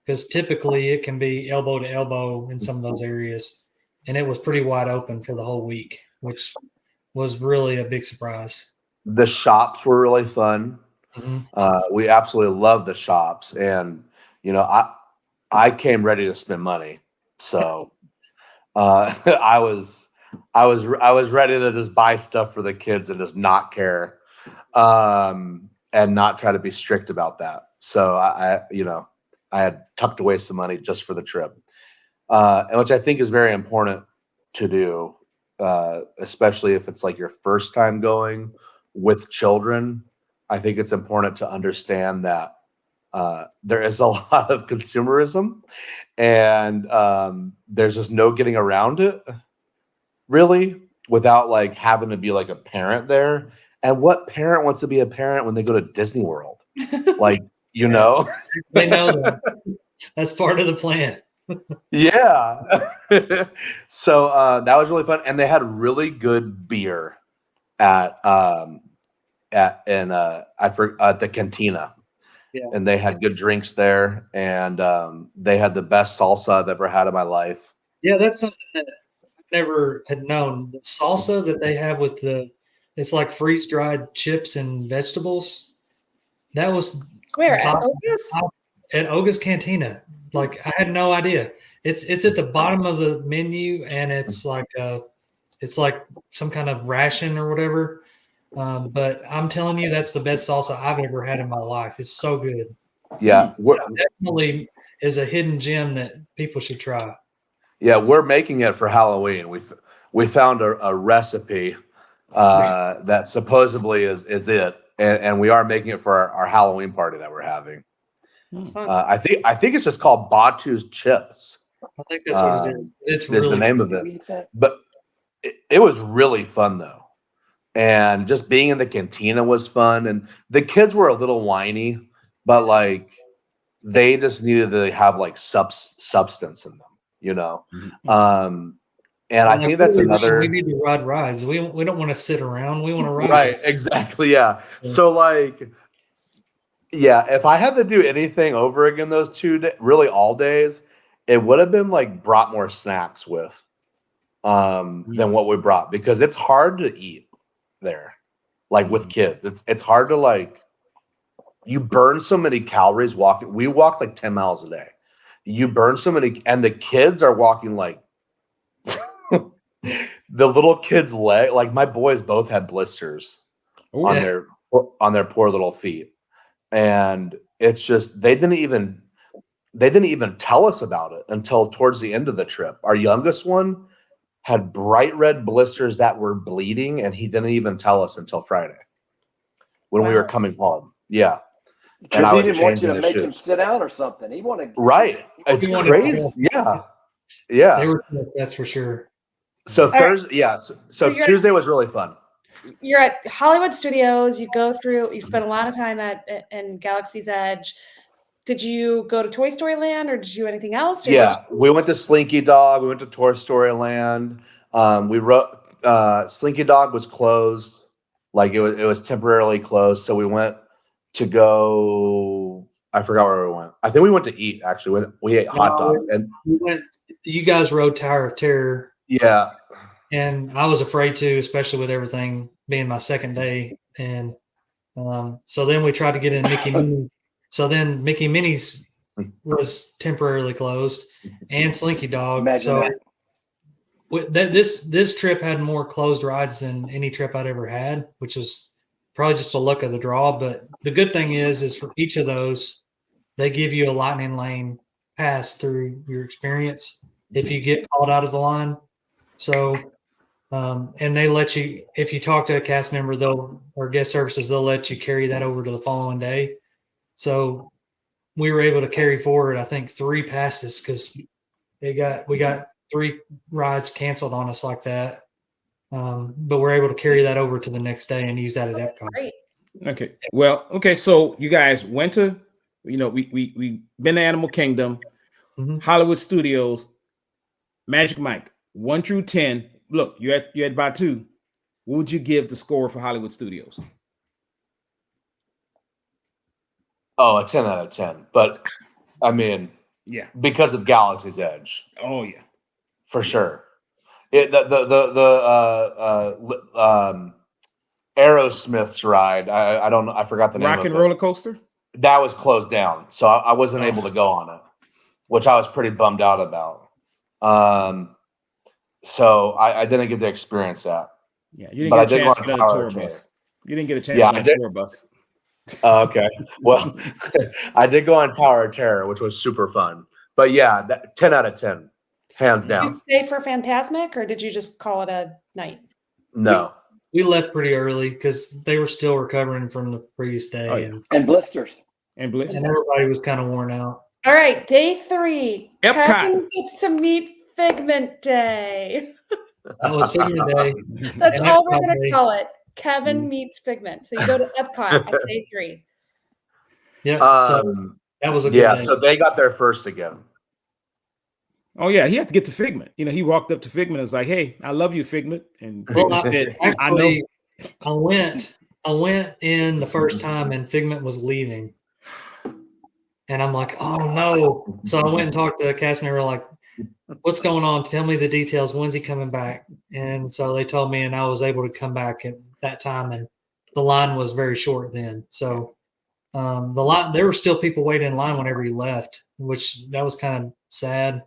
because typically it can be elbow to elbow in some of those areas. And it was pretty wide open for the whole week, which was really a big surprise. The shops were really fun. Mhm. We absolutely love the shops, and you know, I came ready to spend money, so I was ready to just buy stuff for the kids and just not care, and not try to be strict about that. So I had tucked away some money just for the trip, and which I think is very important to do, especially if it's like your first time going with children. I think it's important to understand that there is a lot of consumerism, and there's just no getting around it, really, without like having to be like a parent there. And what parent wants to be a parent when they go to Disney World? Like, you Yeah. know? They know that. That's part of the plan. Yeah. So that was really fun, and they had really good beer at at the cantina, Yeah. and they had good drinks there, and they had the best salsa I've ever had in my life. Yeah, that's something that I never had known. The salsa that they have it's like freeze dried chips and vegetables. That was Where at bottom Otis? at Oga's Cantina. Like I had no idea. It's at the bottom of the menu, and it's like It's like some kind of ration or whatever. But I'm telling you, that's the best salsa I've ever had in my life. It's so good. Yeah, Definitely is a hidden gem that people should try. yeah, we're making it for Halloween. We found a recipe that supposedly is it, and we are making it for our Halloween party that we're having. It's fun. I think it's just called Batu's Chips. I think that's what it is. It's Is really the name of it. But it was really fun though, and just being in the cantina was fun. And the kids were a little whiny, but like they just needed to have like substance in them, you know. And I think that's another. We need to ride rides. We don't want to sit around. We want to ride. Right, exactly. Yeah. So like, yeah, if I had to do anything over again those 2 days, really all days, it would have been like brought more snacks with than what we brought, because it's hard to eat there. Like with kids, it's hard to like, you burn so many calories walking. We walked like 10 miles a day. You burn so many, and the kids are walking like the little kids' leg. Like my boys both had blisters on their poor little feet, and it's just they didn't even tell us about it until towards the end of the trip. Our youngest one had bright red blisters that were bleeding, and he didn't even tell us until Friday when we were coming home. Yeah. And Because I he was didn't want you changing to his make him shoes. sit down or something. He wanted It's He wanted crazy. to- Yeah. Yeah. They were, that's for sure. So Thursday, yes. So you're- Tuesday was really fun. You're at Hollywood Studios. You go through. You spent a lot of time in Galaxy's Edge. Did you go to Toy Story Land, or did you do anything else? Or Yeah, we went to Slinky Dog. We went to Toy Story Land. We wrote Slinky Dog was closed, like it was temporarily closed. So we went to go. I forgot where we went. I think we went to eat. Actually, we ate hot dogs, and we went. You guys rode Tower of Terror. Yeah, and I was afraid to, especially with everything being my second day. And so then we tried to get in Mickey Minnie's. So then Mickey Minnie's was temporarily closed, and Slinky Dog. Imagine this trip had more closed rides than any trip I'd ever had, which is probably just a luck of the draw. But the good thing is for each of those, they give you a lightning lane pass through your experience if you get called out of the line. So, and they let you, if you talk to a cast member, or guest services, they'll let you carry that over to the following day. So we were able to carry forward, I think, 3 passes because we got 3 rides canceled on us like that. But we're able to carry that over to the next day and use that at Epcot. Great. Okay. Well, okay. So you guys went to, we been to Animal Kingdom, Hollywood Studios, Magic Mike, 1 through 10. Look, you're at Batu. What would you give the score for Hollywood Studios? Oh, a 10 out of 10. But I mean, yeah, because of Galaxy's Edge. Oh yeah, for sure. Aerosmith's ride. I don't know. I forgot the name. Rock and Roller Coaster. That was closed down, so I wasn't able to go on it, which I was pretty bummed out about. So I didn't get to experience that. Yeah, you didn't get a chance on a tour bus. You didn't get a chance on a tour bus. Okay. Well, I did go on Tower of Terror, which was super fun. But yeah, 10 out of 10, hands down. Did you stay for Fantasmic, or did you just call it a night? No. We left pretty early because they were still recovering from the previous day. Oh, yeah. And blisters. And blisters. And everybody was kind of worn out. All right, day 3. Epcot. Kevin gets to meet Figment Day. That was Figment Day. That's And all we're Epcot going to Day. call it. Kevin meets Figment. So you go to Epcot at day 3. Yeah. So that was a good day. So they got there first again. Oh yeah, he had to get to Figment. He walked up to Figment and was like, "Hey, I love you, Figment." And Figment said, "I know." I went in the first time, and Figment was leaving, and I'm like, "Oh no!" So I went and talked to a cast member, like, "What's going on? Tell me the details. When's he coming back?" And so they told me, and I was able to come back at that time, and the line was very short then. So the line, there were still people waiting in line whenever he left, which that was kind of sad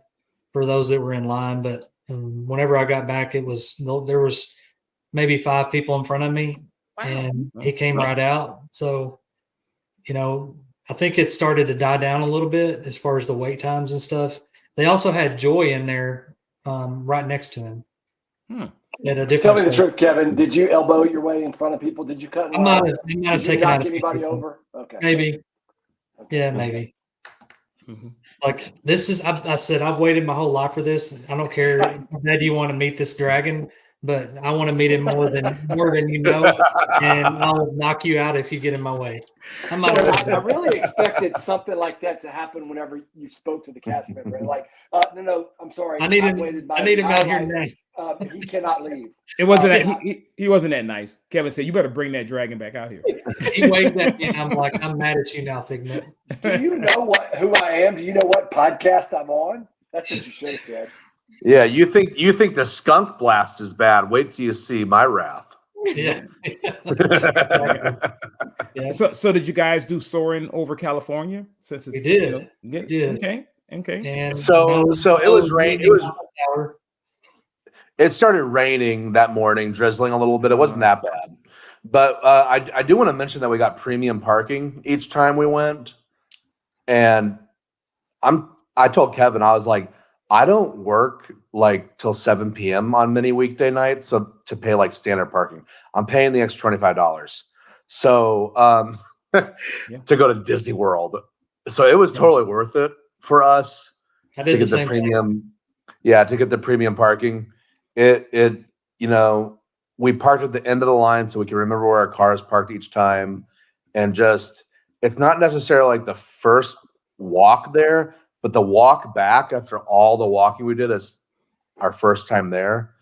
for those that were in line, but And whenever I got back, there was maybe 5 people in front of me, Wow. and he came right out. So, I think it started to die down a little bit as far as the wait times and stuff. They also had Joy in there right next to him at a Tell different me the stage. truth, Kevin. Did you elbow your way in front of people? Did you cut in I might line? have Did you taken out knock a anybody few people. over? Okay. Maybe. Okay. Yeah, maybe. Mm-hmm. Like this is, I said, I've waited my whole life for this. I don't care how bad you want to meet this dragon, but I want to meet him more than and I'll knock you out if you get in my way. So I really expected something like that to happen whenever you spoke to the cast member. Like, no, I'm sorry. I need I've him. waited my I need him out entire here life. now. He cannot leave. It wasn't that he wasn't that nice. Kevin said, "You better bring that dragon back out here." He waved at me, and I'm like, I'm mad at you now, Figment. Do you know who I am? Do you know what podcast I'm on? That's what you should have said. Yeah, you think the skunk blast is bad? Wait till you see my wrath. Yeah. Yeah. So did you guys do soaring over California? Since it's, We did. We did. Okay. And so it was rain. Tower. It started raining that morning, drizzling a little bit. It wasn't that bad, but I do want to mention that we got premium parking each time we went, and I told Kevin, I was like, I don't work like till 7 p.m. on many weekday nights, so to pay like standard parking, I'm paying the extra $25. So to go to Disney World, so it was totally worth it for us I did to get the premium. Yeah, to get the premium parking. It we parked at the end of the line so we can remember where our cars parked each time, and just it's not necessarily like the first walk there, but the walk back after all the walking we did as our first time there,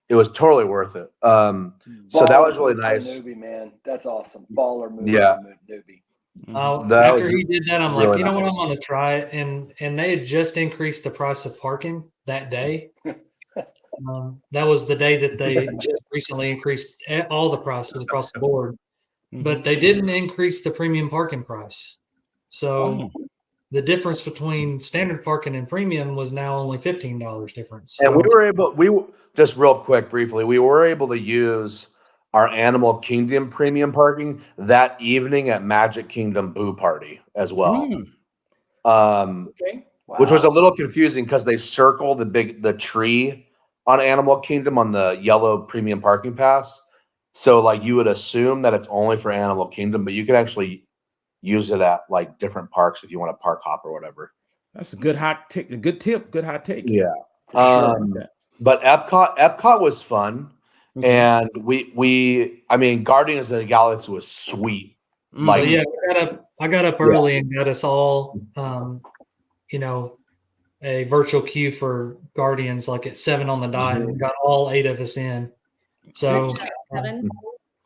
it was totally worth it. So that was really nice. Newbie, man, that's awesome. Baller movie. Yeah. Newbie. After he did that, I'm really like, you know nice. what, I'm going to try it. And they had just increased the price of parking that day. That was the day that they just recently increased all the prices across the board, but they didn't increase the premium parking price. So the difference between standard parking and premium was now only $15 difference. So, And we just real quick, briefly, we were able to use our Animal Kingdom premium parking that evening at Magic Kingdom Boo Party as well. Okay. Wow. Which was a little confusing because they circled the tree on Animal Kingdom on the yellow premium parking pass. So like you would assume that it's only for Animal Kingdom, but you could actually use it at like different parks if you want to park hop or whatever. That's a good hot tip. A good tip. Good hot take. Yeah. Sure. But Epcot was fun. And I mean, Guardians of the Galaxy was sweet. So yeah, I got up early and got us all, a virtual queue for Guardians like at 7 on the dot, and got all 8 of us in. So,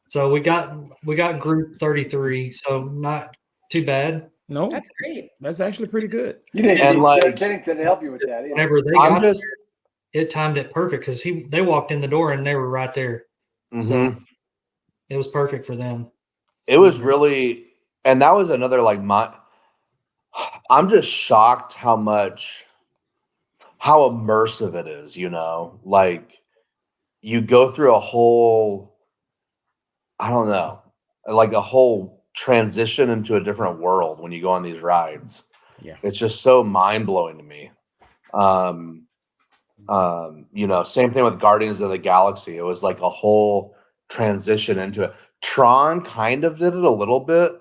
so we got group 33. So not too bad. No, That's great. That's actually pretty good. You didn't And need like- Sarah Kennington to help you with that. Either. Whenever they got there, it timed it perfect because they walked in the door and they were right there. So it was perfect for them. It was really, and that was another like I'm just shocked how immersive it is, like you go through a whole, I don't know, like a whole transition into a different world when you go on these rides. Yeah. It's just so mind blowing to me. Same thing with Guardians of the Galaxy. It was like a whole transition into it. Tron kind of did it a little bit,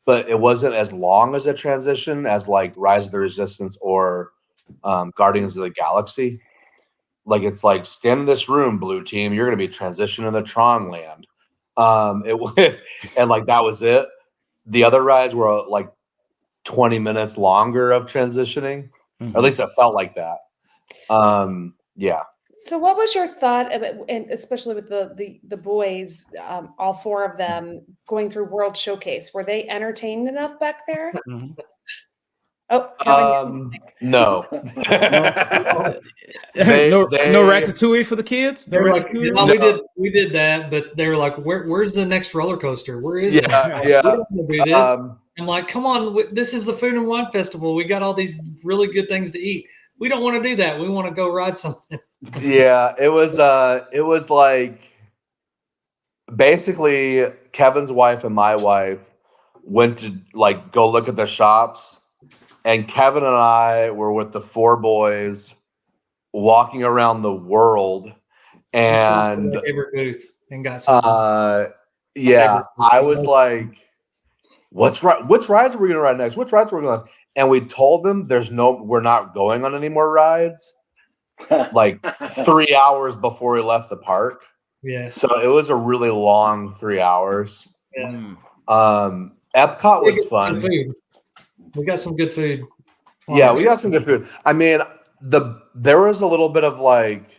but it wasn't as long as a transition as like Rise of the Resistance or Guardians of the Galaxy. Like it's like stand in this room, blue team. You're going to be transitioning to Tron land. And like that was it. The other rides were like 20 minutes longer of transitioning. Or at least it felt like that. Yeah. So what was your thought about, and especially with the boys, all 4 of them going through World Showcase? Were they entertained enough back there? Oh, Kevin. No. No Ratatouille for the kids. They're like, we did that, but they were like, where's the next roller coaster? Where is it? Yeah. We don't want to do this. I'm like, come on, this is the Food and Wine Festival. We got all these really good things to eat. We don't want to do that. We want to go ride something. Yeah, it was like basically Kevin's wife and my wife went to like go look at the shops, and Kevin and I were with the four boys walking around the world. We stopped at And my favorite booth and got some. yeah, favorite booth. I was like, which rides are we gonna ride next? Which rides are we going? And we told them we're not going on any more rides. Like 3 hours before we left the park. Yeah. So it was a really long 3 hours. Yeah. Epcot was Good fun. food. We got some good food. Yeah, we got some good food. I mean, there was a little bit of like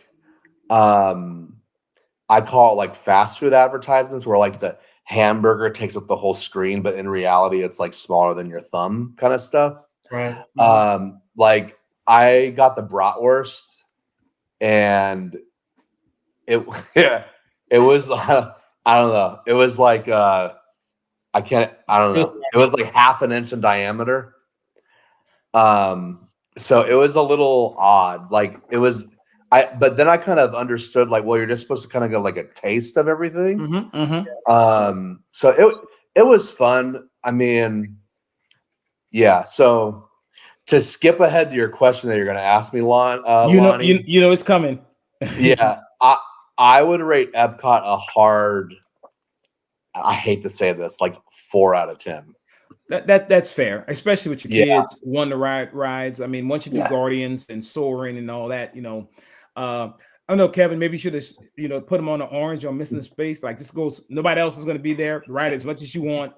I call it like fast food advertisements where like the hamburger takes up the whole screen, but in reality it's like smaller than your thumb kind of stuff. Right. Like I got the bratwurst, and it was I don't know. It was like I don't know. It was like half an inch in diameter. So it was a little odd. Like it was but then I kind of understood like, well, you're just supposed to kind of get like a taste of everything. So it was fun. I mean, yeah. So to skip ahead to your question that you're going to ask me, Lonnie, you know it's coming. Yeah, I would rate Epcot a hard. I hate to say this, like 4 out of 10. That's fair, especially with your Yeah. kids wanting to ride rides. I mean, once you do Guardians and Soaring and all that, I don't know, Kevin, maybe you should have, put them on the orange or Missing Space. Like, just goes, nobody else is going to be there. Ride as much as you want.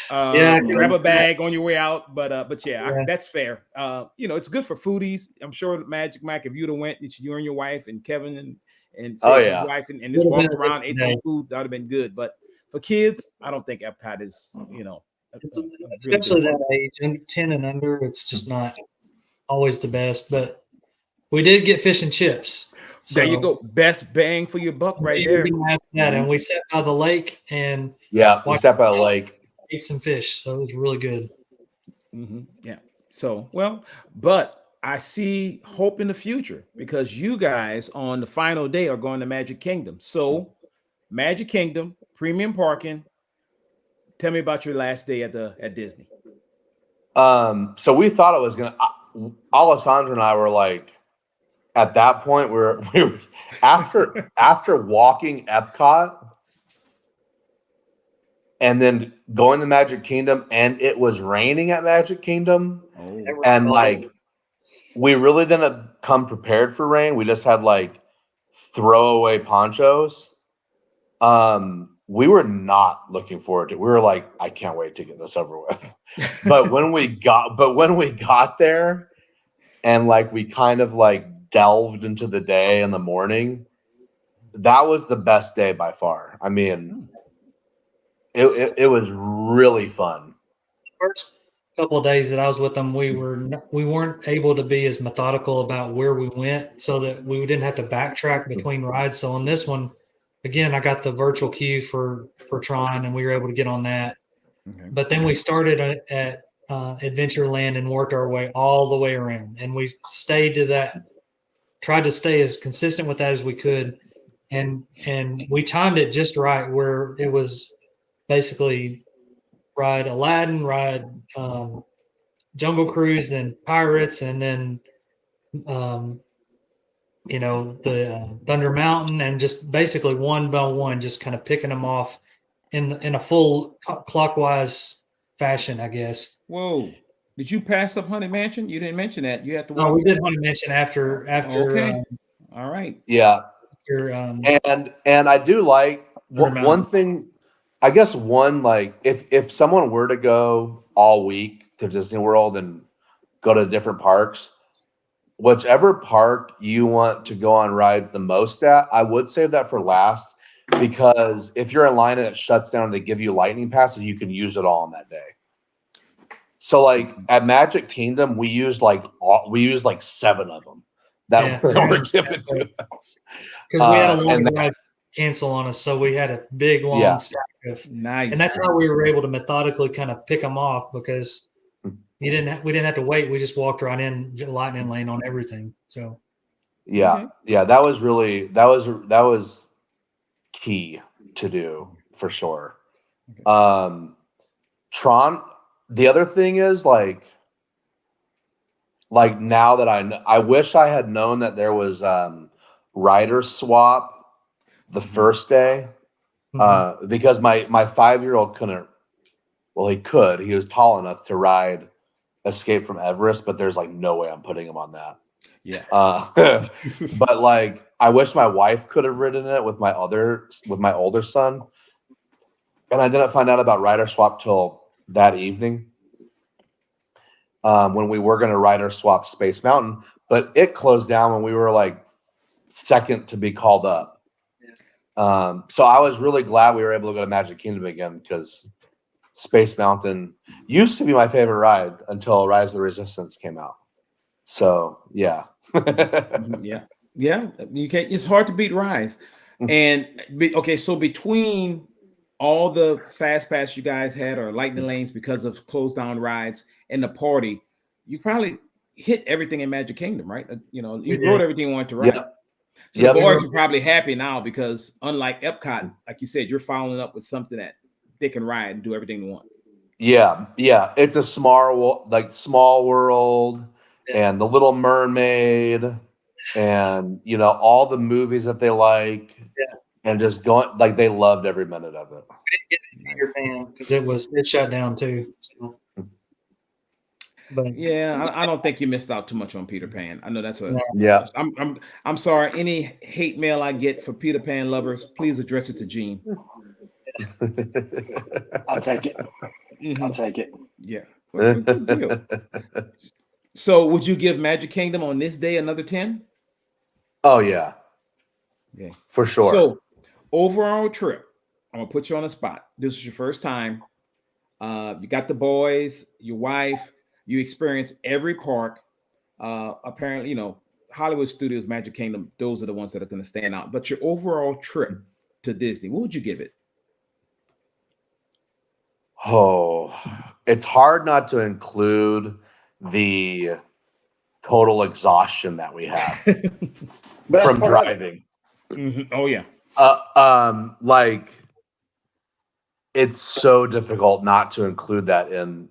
Grab a bag on your way out. But yeah. That's fair. It's good for foodies. I'm sure Magic Mike, if you'd have went, you and your wife and Kevin and his wife and just walked around, ate some food, that would have been good. But for kids, I don't think Epcot is, especially that age, 10 and under, it's just not always the best. But we did get fish and chips. There you go. Best bang for your buck right there. And we sat by the lake and we sat by the lake, ate some fish. So it was really good. Yeah. So, but I see hope in the future because you guys on the final day are going to Magic Kingdom. So Magic Kingdom, premium parking. Tell me about your last day at Disney. So we thought it was gonna. Alessandra and I were like, at that point, we were after walking Epcot and then going to Magic Kingdom, and it was raining at Magic Kingdom, and like we really didn't come prepared for rain. We just had like throwaway ponchos. We were not looking forward to it. We were like, I can't wait to get this over with. But when we got there and like we kind of like delved into the day in the morning, that was the best day by far. I mean, it was really fun. First couple of days that I was with them, we weren't able to be as methodical about where we went so that we didn't have to backtrack between rides. So on this one, again, I got the virtual queue for Tron, and we were able to get on that. Okay. But then we started at Adventureland and worked our way all the way around, and we stayed to that. Tried to stay as consistent with that as we could, and we timed it just right where it was basically ride Aladdin, ride Jungle Cruise, then Pirates, and then the Thunder Mountain, and just basically one by one, just kind of picking them off in a full clockwise fashion, I guess. Whoa. Did you pass up Haunted Mansion? You didn't mention that. You had to walk. No, we did Haunted Mansion after. Okay. All right. Yeah. After, and I do like one thing. I guess like if someone were to go all week to Disney World and go to different parks, whichever park you want to go on rides the most at, I would save that for last, because if you're in line and it shuts down and they give you lightning passes, you can use it all on that day. So like at Magic Kingdom, we used like 7 of them that were given to us because we had a long ride cancel on us, so we had a big long stack of nice, and that's how we were able to methodically kind of pick them off, because we didn't have to wait. We just walked right in lightning lane on everything. So Yeah, Okay. yeah, that was key to do for sure. Okay. Tron. The other thing is like now that I wish I had known that there was rider swap the first day, because my 5-year-old couldn't. Well, he could. He was tall enough to ride Escape from Everest, but there's like no way I'm putting him on that. Yeah. But like, I wish my wife could have ridden it with my older son, and I didn't find out about rider swap till that evening, when we were going to rider swap Space Mountain, but it closed down when we were like second to be called up. So I was really glad we were able to go to Magic Kingdom again, because Space Mountain used to be my favorite ride until Rise of the Resistance came out. So yeah. Yeah. Yeah. You can't, it's hard to beat Rise. And okay, so between all the fast pass you guys had or lightning lanes because of closed down rides and the party, you probably hit everything in Magic Kingdom, right? You We rode did. everything you wanted to ride. Yep. So Yep. the boys are probably happy now because unlike Epcot, like you said, you're following up with something that they can ride and do everything they want. Yeah, yeah. It's a small world, and The Little Mermaid, and all the movies that they like, and just going like they loved every minute of it. We didn't get Peter Pan because it shut down too. So. But Yeah, I don't think you missed out too much on Peter Pan. I know that's a. Yeah. I'm sorry. Any hate mail I get for Peter Pan lovers, please address it to Gene. I'll take it. Mhm. I'll take it. Yeah. Well, good deal. So, would you give Magic Kingdom on this day another 10? Oh yeah, Okay. for sure. So, overall trip, I'm gonna put you on the spot. This is your first time. You got the boys, your wife. You experience every park. Apparently, Hollywood Studios, Magic Kingdom. Those are the ones that are going to stand out. But your overall trip to Disney, what would you give it? Oh, it's hard not to include the total exhaustion that we have But from that's part of it. driving. Mhm. Oh yeah. Like, it's so difficult not to include that in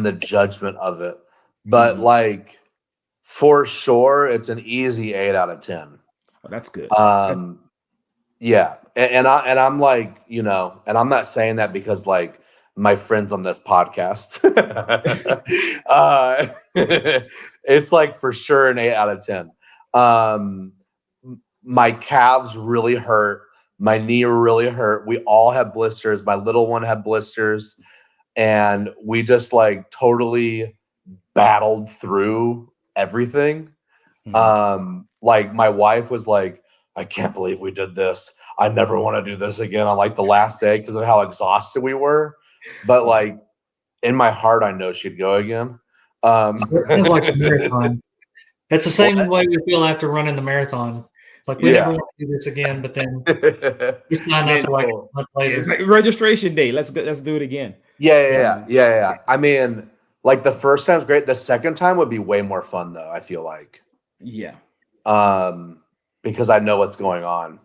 the judgment of it. But Mhm. like, for sure, it's an easy 8 out of 10. Oh, that's good. Yeah, and I'm like, and I'm not saying that because like my friends on this podcast. It's like for sure an 8 out of 10. My calves really hurt. My knee really hurt. We all had blisters. My little one had blisters, and we just like totally battled through everything. Like my wife was like, I can't believe we did this. I never want to do this again on like the last day because of how exhausted we were. But like in my heart, I know she'd go again. it's like a marathon. It's the same way we feel after running the marathon. It's like we never want to do this again, but then we sign up like a month later. It's like registration day. Let's go. Let's do it again. Yeah. I mean, like the first time's great. The second time would be way more fun though, I feel like. Yeah. Because I know what's going on.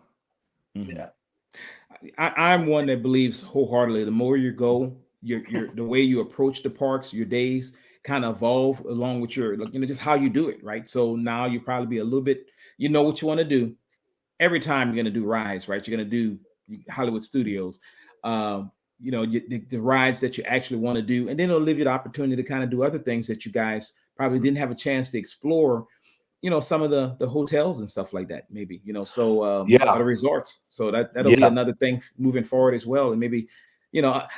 Yeah. I'm one that believes wholeheartedly the more you go, the way you approach the parks, your days kind of evolve along with your just how you do it, right? So now you probably be a little bit, what you want to do. Every time you're going to do rides, right? You're going to do Hollywood Studios, the rides that you actually want to do, and then it'll give you the opportunity to kind of do other things that you guys probably didn't have a chance to explore. Some of the hotels and stuff like that, maybe, or the resorts. So that'll be another thing moving forward as well. And maybe,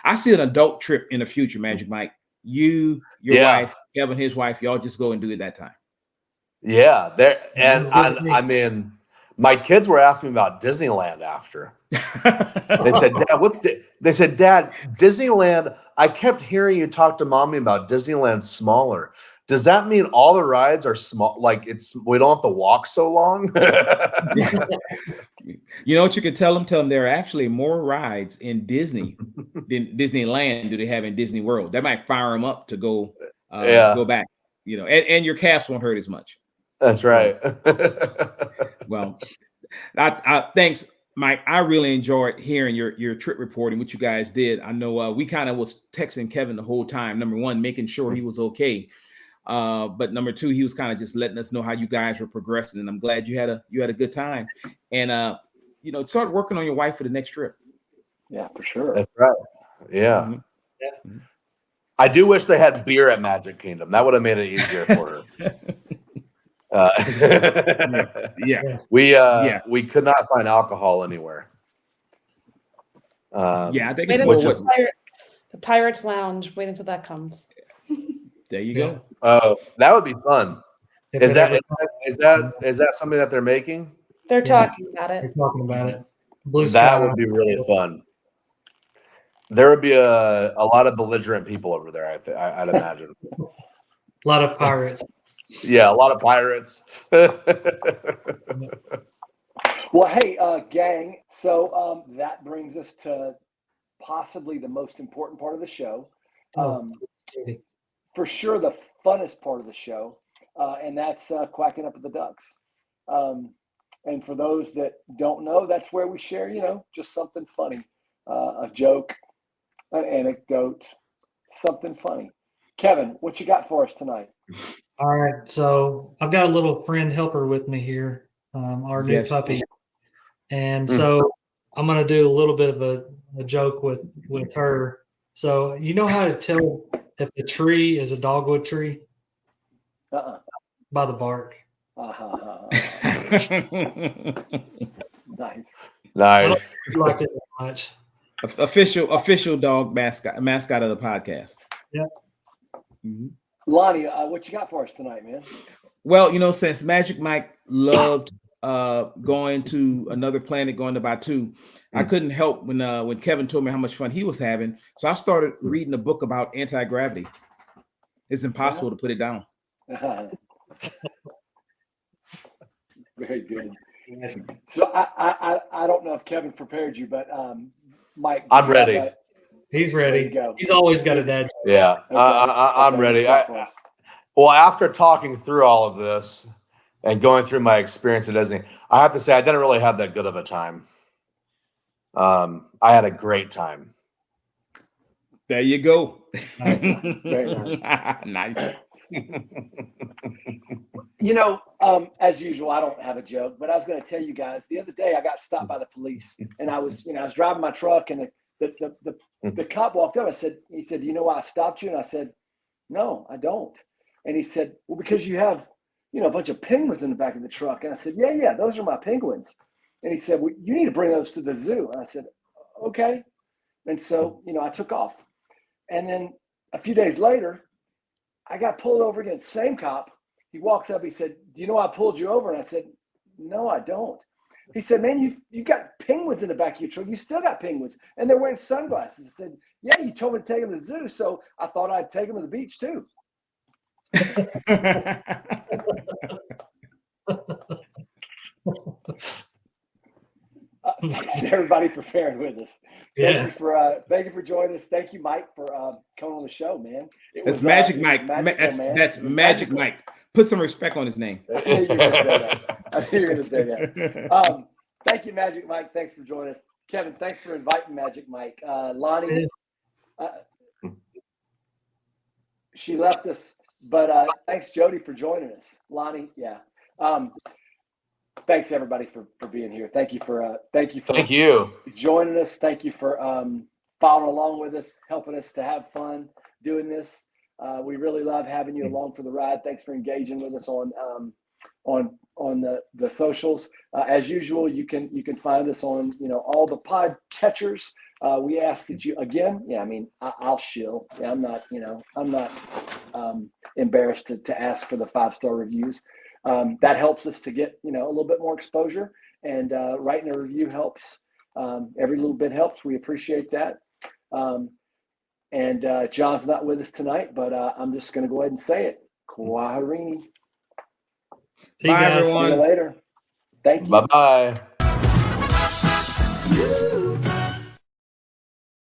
I see an adult trip in the future, Magic Mike. You, your wife, Kevin, his wife, y'all just go and do it that time. Yeah. I mean, my kids were asking me about Disneyland after. They said, Dad, they said, Dad, Disneyland, I kept hearing you talk to Mommy about Disneyland smaller. Does that mean all the rides are small? Like we don't have to walk so long? You know what you can tell them? Tell them there are actually more rides in Disney than Disneyland do they have in Disney World. That might fire them up to go back. and your calves won't hurt as much. That's right. Well, thanks, Mike. I really enjoyed hearing your trip reporting, what you guys did. I know we kind of was texting Kevin the whole time. Number one, making sure he was okay. But number two, he was kind of just letting us know how you guys were progressing. And I'm glad you had a good time. And start working on your wife for the next trip. Yeah, for sure. That's right. Yeah. Mm-hmm. Yeah. I do wish they had beer at Magic Kingdom. That would have made it easier for her. Yeah. We could not find alcohol anywhere. I think Wait it's until the Pirates Lounge. Wait until that comes. There you go. That would be fun. If Is it that ever- something that they're making? They're talking about They're it. talking about it. Blue That Sky. would be really fun. There would be a lot of belligerent people over there. I'd imagine. A lot of pirates. Yeah, a lot of pirates. Well, hey, gang. So that brings us to possibly the most important part of the show. For sure, the funnest part of the show, and that's quacking up at the ducks. And for those that don't know, that's where we share, just something funny, a joke, an anecdote, something funny. Kevin, what you got for us tonight? All right, so I've got a little friend helper with me here, our new puppy, and so I'm going to do a little bit of a joke with her. So you know how to tell if a tree is a dogwood tree? By the bark. Nice. I don't like it that much. Official dog mascot of the podcast. Yeah. Mm-hmm. Lonnie, what you got for us tonight, man? Well, since Magic Mike loved going to another planet, going to Batu, I couldn't help when Kevin told me how much fun he was having. So I started reading a book about anti-gravity. It's impossible to put it down. Very good. So I don't know if Kevin prepared you, but Mike, I'm ready. He's ready. He's always got a dad. Yeah, okay. I'm ready. Well, after talking through all of this and going through my experience at Disney, I have to say I didn't really have that good of a time. I had a great time. There you go. Very nice. Nice. As usual, I don't have a joke, but I was going to tell you guys the other day I got stopped by the police, and I was driving my truck, and the cop walked up. He said, "Do you know why I stopped you?" And I said, "No, I don't." And he said, "Well, because you have, a bunch of penguins in the back of the truck." And I said, "Yeah, those are my penguins." And he said, "Well, you need to bring those to the zoo." And I said, "Okay." And so, I took off. And then a few days later, I got pulled over again. Same cop. He walks up. He said, "Do you know I pulled you over?" And I said, "No, I don't." He said, "Man, you got penguins in the back of your truck. You still got penguins, and they're wearing sunglasses." I said, "Yeah, you told me to take them to the zoo, so I thought I'd take them to the beach too." Thanks everybody for bearing with us. Thank you for joining us. Thank you, Mike, for coming on the show, man. It's Magic Mike. That's Magic Mike. Put some respect on his name. I knew you were going to say that. Thank you, Magic Mike. Thanks for joining us. Kevin, thanks for inviting Magic Mike. Lonnie, she left us, but thanks, Jody, for joining us. Lonnie, yeah. Thanks everybody for being here. Thank you for joining us. Thank you for following along with us, helping us to have fun doing this. We really love having you along for the ride. Thanks for engaging with us on the socials. As usual, you can find us on all the pod catchers. We ask that you I'll shill. Yeah, I'm not embarrassed to ask for the 5-star reviews. That helps us to get a little bit more exposure, and writing a review helps. Every little bit helps. We appreciate that. And John's not with us tonight, but I'm just going to go ahead and say it. Kwaherini. Bye, everyone. See you later. Thank you. Bye-bye.